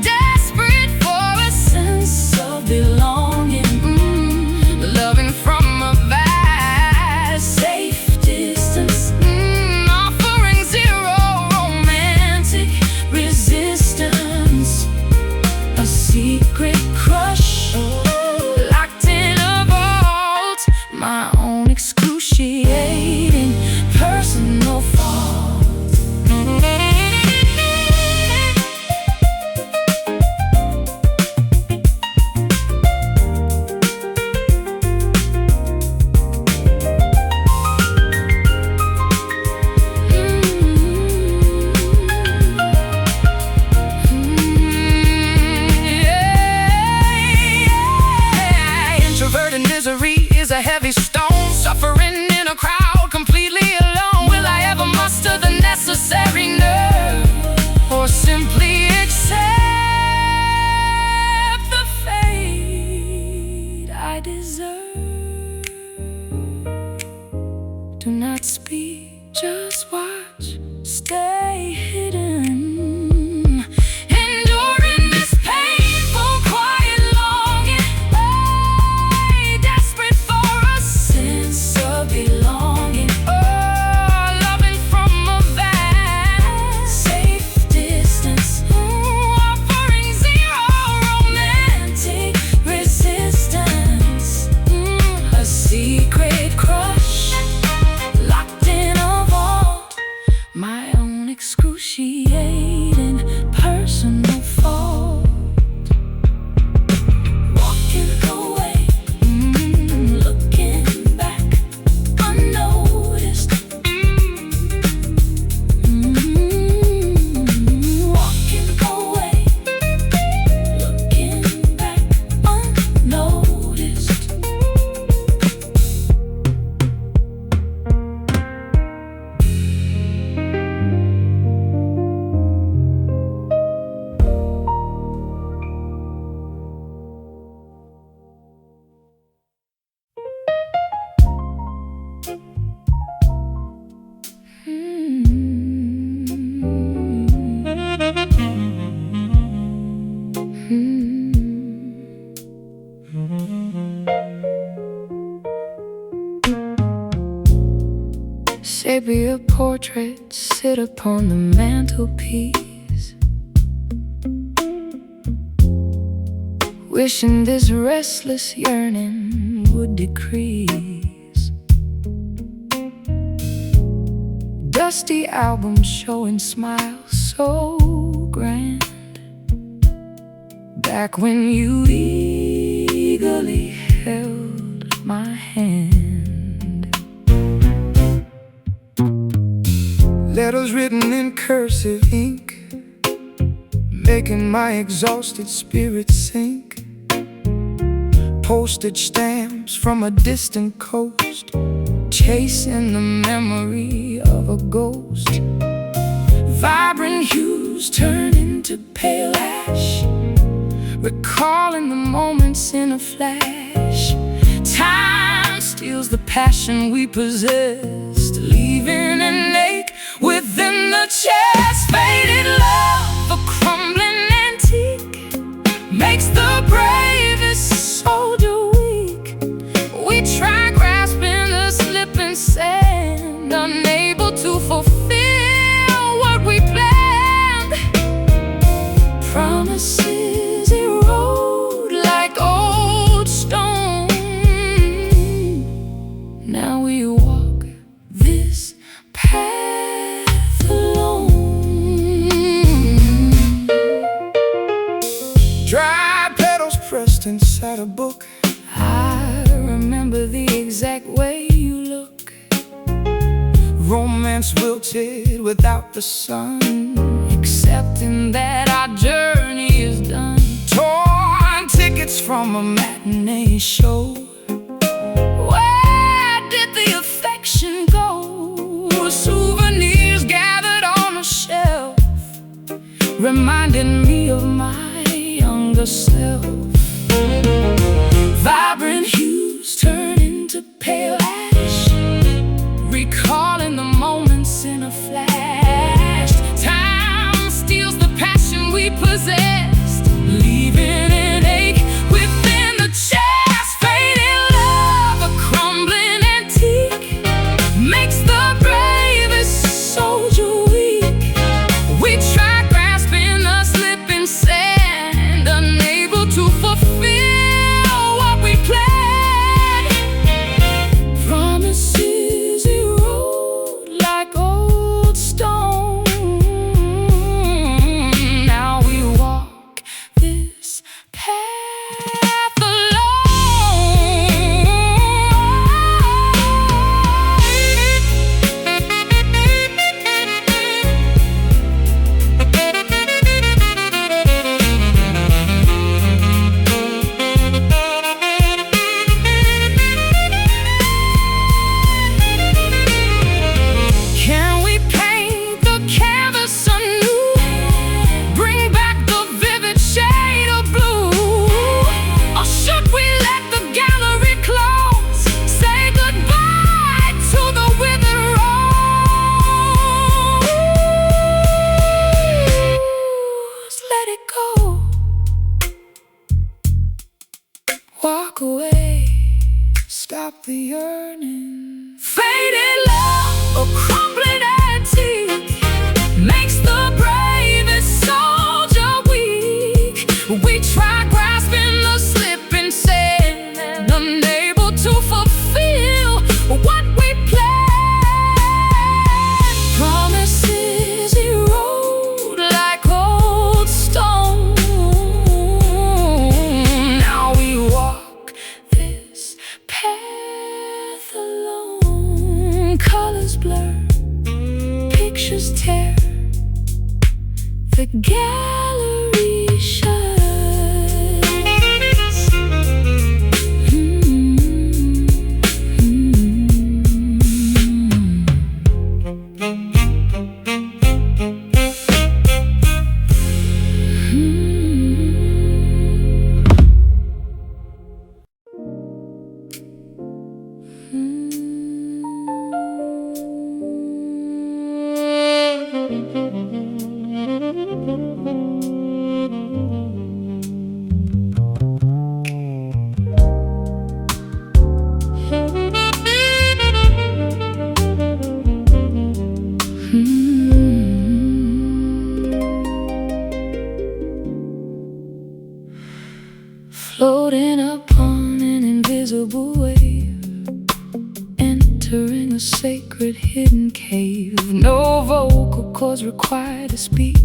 S3: desperate for a sense of belonging, loving from a vast, safe distance, offering zero romantic resistance. A secret crush locked in a vault, my own excruciating personal fault.
S2: Introverted misery is a heavy stone, suffering in a crowd completely alone. Will I ever muster the necessary nerve, or simply accept the fate I deserve?
S3: Do not speak, just watch, stay hidden, enduring this painful, quiet longing, desperate for a sense of belonging, loving from a vast, safe distance, offering zero romantic resistance. A secret crush locked in a vault, my own excruciating personal fault. Walking away, looking back, unnoticed. Walking away, looking back, unnoticed. Sepia portraits sit upon the mantelpiece, wishing this restless yearning would decrease. Dusty albums showing smiles so grand, back when you eagerly held my hand.
S2: Letters written in cursive ink, making my exhausted spirit sink. Postage stamps from a distant coast, chasing the memory of a ghost. Vibrant hues turn into pale ash, recalling the moments in a flash. Time steals the passion we possessed, leaving an ache within the chest. Faded love, a crumbling antique, makes the bravest soldier weak. We try grasping the slipping sand, unable to fulfill what we planned. Promises erode like old stone. Now we walk this path alone. Dry petals pressed inside a book, I remember the exact way you look. Romance wilted without the sun, accepting that our journey is done. Torn tickets from a matinee show, where did the affection go? Souvenirs gathered on a shelf, reminding me of my younger self. Vibrant hues turn into pale ash, recalling the moments in a flash. Time steals the passion we possessed, leaving an ache within the chest. Faded love, a crumbling antique, makes the bravest soldier weak. We try grasping the slipping sand, unable to fulfill what we planned. Promises erode like old stone. Now we walk this path alone. Can we paint the canvas anew, bring back the vivid shade of blue? Or should we let the gallery close, say goodbye to the withered rose? Let it go, walk away, stop the yearning. Faded love, a crumbling antique, makes the bravest soldier weak. We try grasping the slipping sand, unable to fulfill what we planned. Promises erode like old stone. Now we walk this path alone. Colors blur, pictures tear, the gallery shuts. Floating upon an invisible wave, entering a sacred hidden cave. No vocal cords required to speak,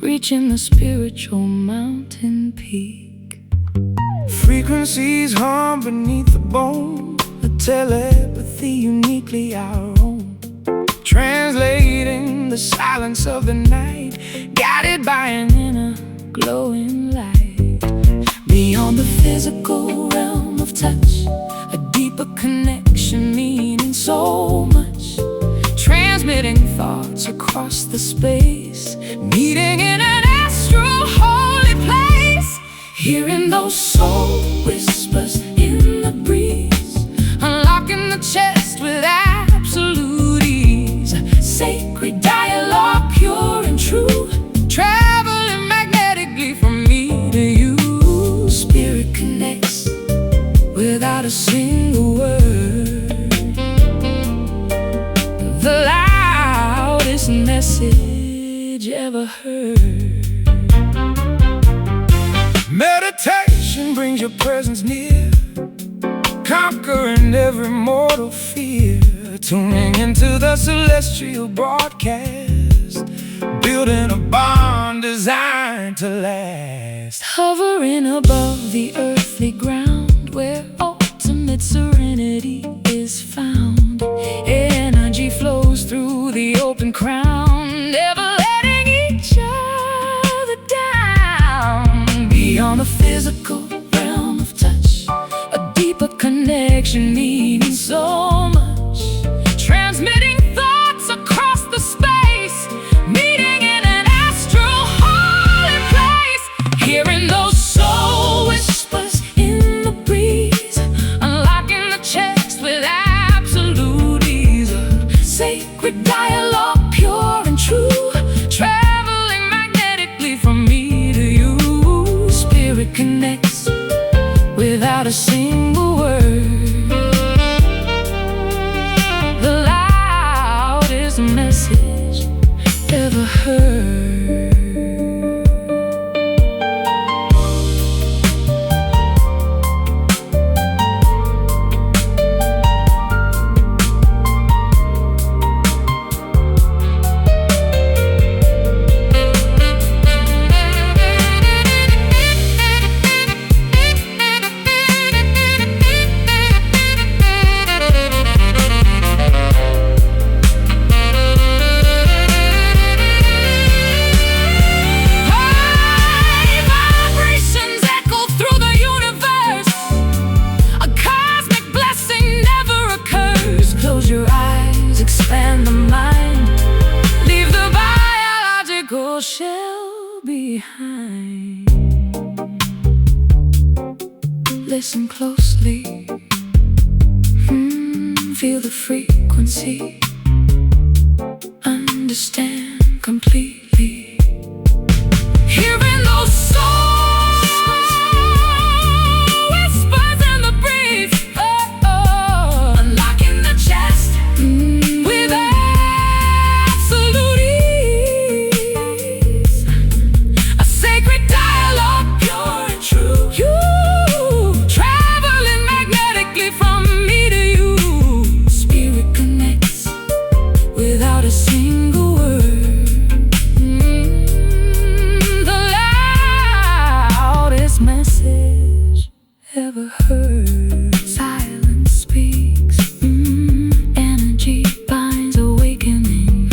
S3: reaching the spiritual mountain peak.
S1: Frequencies hum beneath the bone, a telepathy uniquely our own, translating the silence of the night, guided by an inner glowing light. Beyond the physical realm of touch, a deeper connection meaning so much, transmitting thoughts across the space, meeting in an astral holy place, hearing those soul whispers in the breeze, unlocking the chest with absolute ease, sacred dialogue pure and true, traveling magnetically from me to you. Spirit connects without a single word, the loudest message ever heard. Meditation brings your presence near, conquering every mortal fear, tuning into the celestial broadcast, building a bond designed to last.
S3: Hovering above the earthly ground, where ultimate serenity is found, energy flows through the open crown, never letting each other down. Beyond the physical realm of touch, a deeper connection meaning so much, transmitting thoughts across the space, meeting in an astral holy place, hearing those soul whispers in the breeze, unlocking the chest with absolute ease, sacred dialogue pure and true, traveling magnetically from me to you. Spirit connects without a single word, the loudest message ever heard. Shell behind. Listen closely, feel the frequency, understand completely, hearing those soul whispers in the breeze, unlocking the chest with absolute ease, a sacred dialogue pure and true, you traveling magnetically from me to you. Spirit connects without a single word, the loudest message ever heard. Silence speaks, energy binds awakening,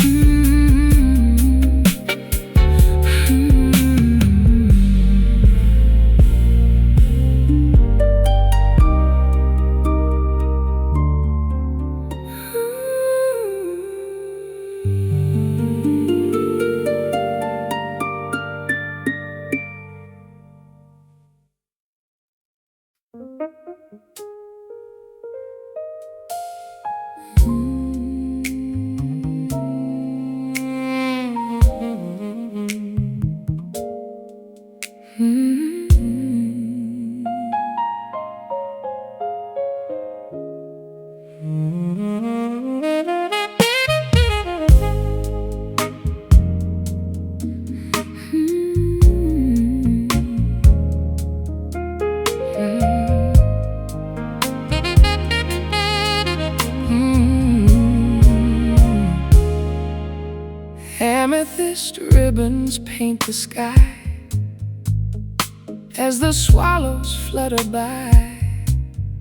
S3: amethyst ribbons paint the sky as the swallows flutter by,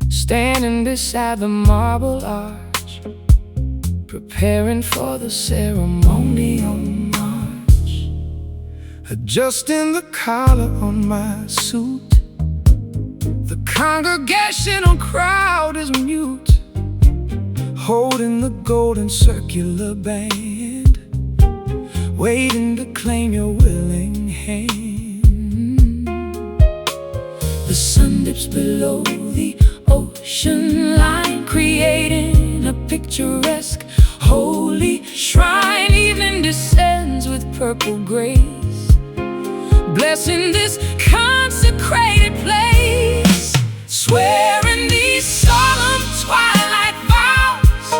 S3: standing beside the marble arch, preparing for the ceremonial march.
S2: Adjusting the collar on my suit, the congregational crowd is mute, holding the golden circular band, waiting to claim your willing hand.
S3: The sun dips below the ocean line, creating a picturesque holy shrine. Evening descends with purple grace, blessing this consecrated place, swearing these solemn twilight vows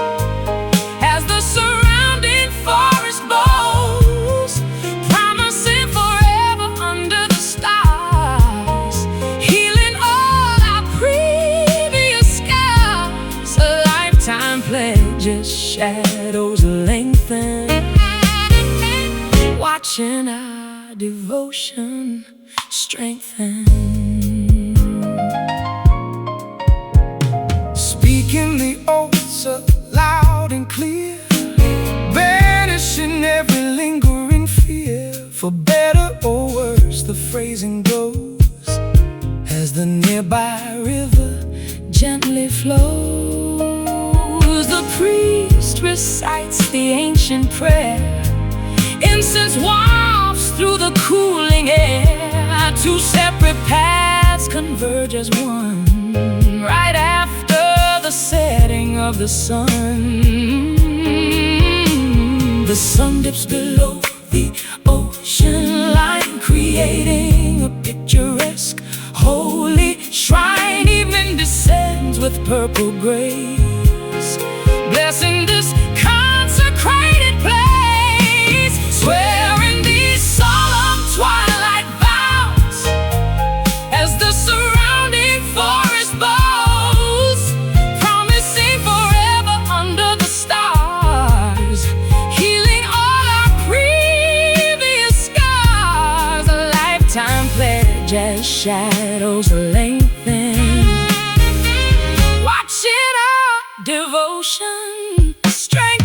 S3: as the surrounding forest bows, promising forever under the stars, healing all our previous scars. A lifetime pledge as shadows lengthen, watching our devotion strengthen.
S2: Speaking the oaths loud and clear, banishing every lingering fear. For better or worse, the phrasing goes as the nearby river
S3: Gently flows, the priest recites the ancient prayer. Incense wafts through the cooling air. Two separate paths converge as one, right after the setting of the sun. The sun dips below the ocean line, creating a picturesque holy shrine. Evening descends with purple grace, blessing this consecrated place, swearing these solemn twilight vows as the surrounding forest bows, promising forever under the stars, healing all our previous scars. A lifetime pledge as shadows lengthen, watching our devotion strengthen.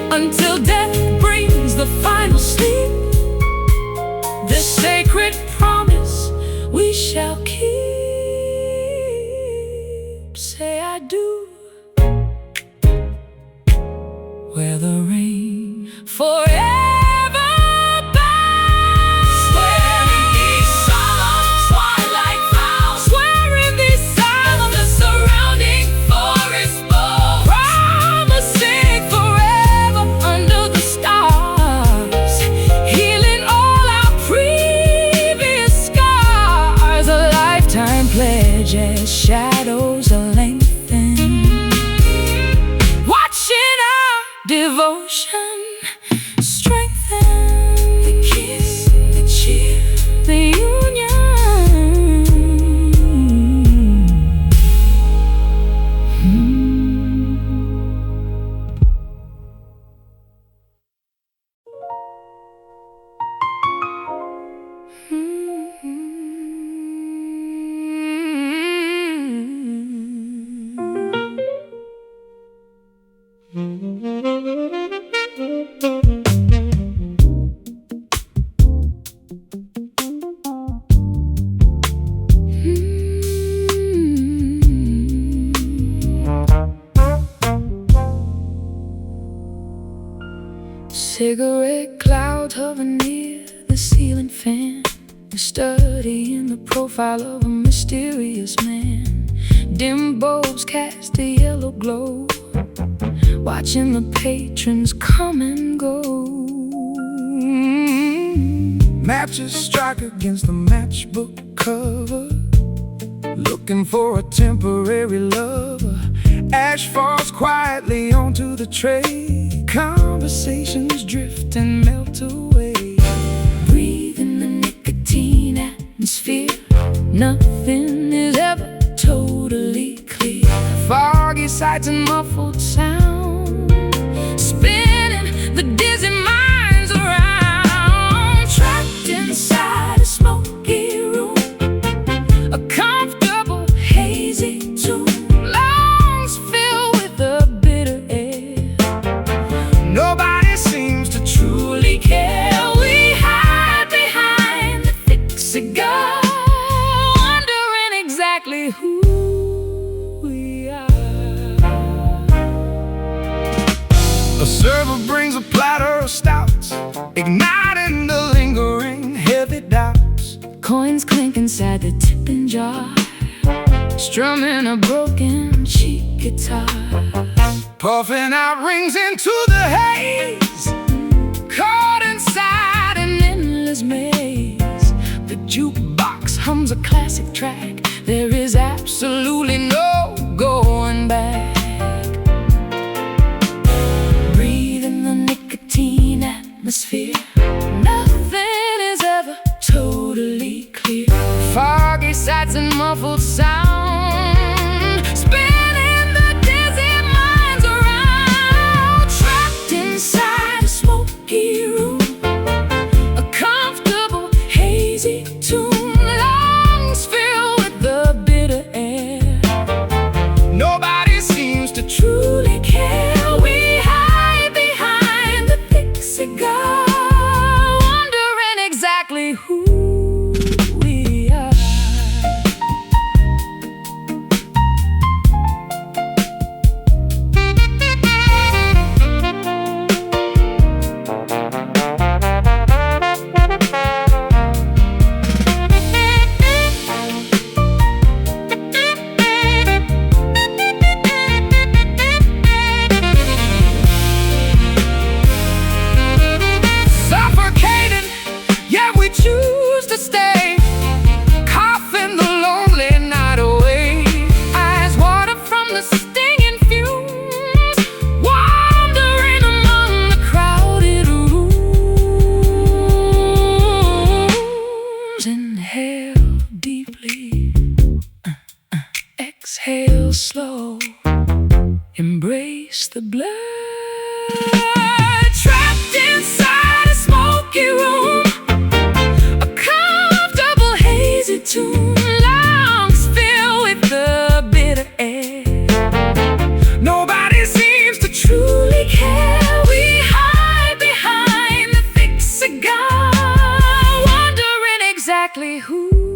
S3: Until death brings the final sleep, this sacred promise we shall keep. Say I do, where the rain forever bows, swearing these solemn twilight vows, swearing these solemn the surrounding forest bows, promising forever under the stars, healing all our previous scars. A lifetime pledge as shadows lengthen, watching our devotion strengthen. The kiss, the cheer, the union. Cigarette cloud hovering near the ceiling fan, studying the profile of a mysterious man. Dim bulbs cast a yellow glow, watching the patrons come and go.
S1: Matches strike against the matchbook cover, looking for a temporary lover. Ash falls quietly onto the tray, conversations drift and melt away.
S3: Breathe in the nicotine atmosphere, nothing is ever totally clear.
S1: Foggy sights and muffled sound,
S3: Spinning the dizzy minds around.
S1: trapped inside a smoky room,
S3: A comfortable hazy tune, lungs filled with the bitter air.
S1: nobody seems to truly care.
S3: We hide behind the thick cigar, wondering exactly who we are.
S1: A server brings a platter of stouts, igniting the lingering heavy doubts.
S3: Coins clink inside the tipping jar, strumming a broken cheap guitar.
S1: Puffing out rings into the haze,
S3: Caught inside an endless maze. The jukebox hums a classic track. There is absolutely no going back. Breathe in the nicotine atmosphere, nothing is ever totally clear. Foggy sights and muffled sound, spinning the dizzy minds around.
S1: trapped inside a smoky room,
S3: A comfortable hazy tune, lungs filled with the bitter air.
S1: nobody seems to
S3: Truly care, we hide behind the thick cigar, wondering exactly who we are.
S1: suffocating, yet we choose to stay, coughing the lonely night away.
S3: Eyes water from the stinging fumes, wandering among the crowded rooms. Inhale deeply, exhale slow, embrace the blood. Trapped inside a smoky room, a comfortable hazy tune, lungs filled with the bitter air.
S1: Nobody seems to
S3: Truly care, we hide behind the thick cigar, wondering exactly who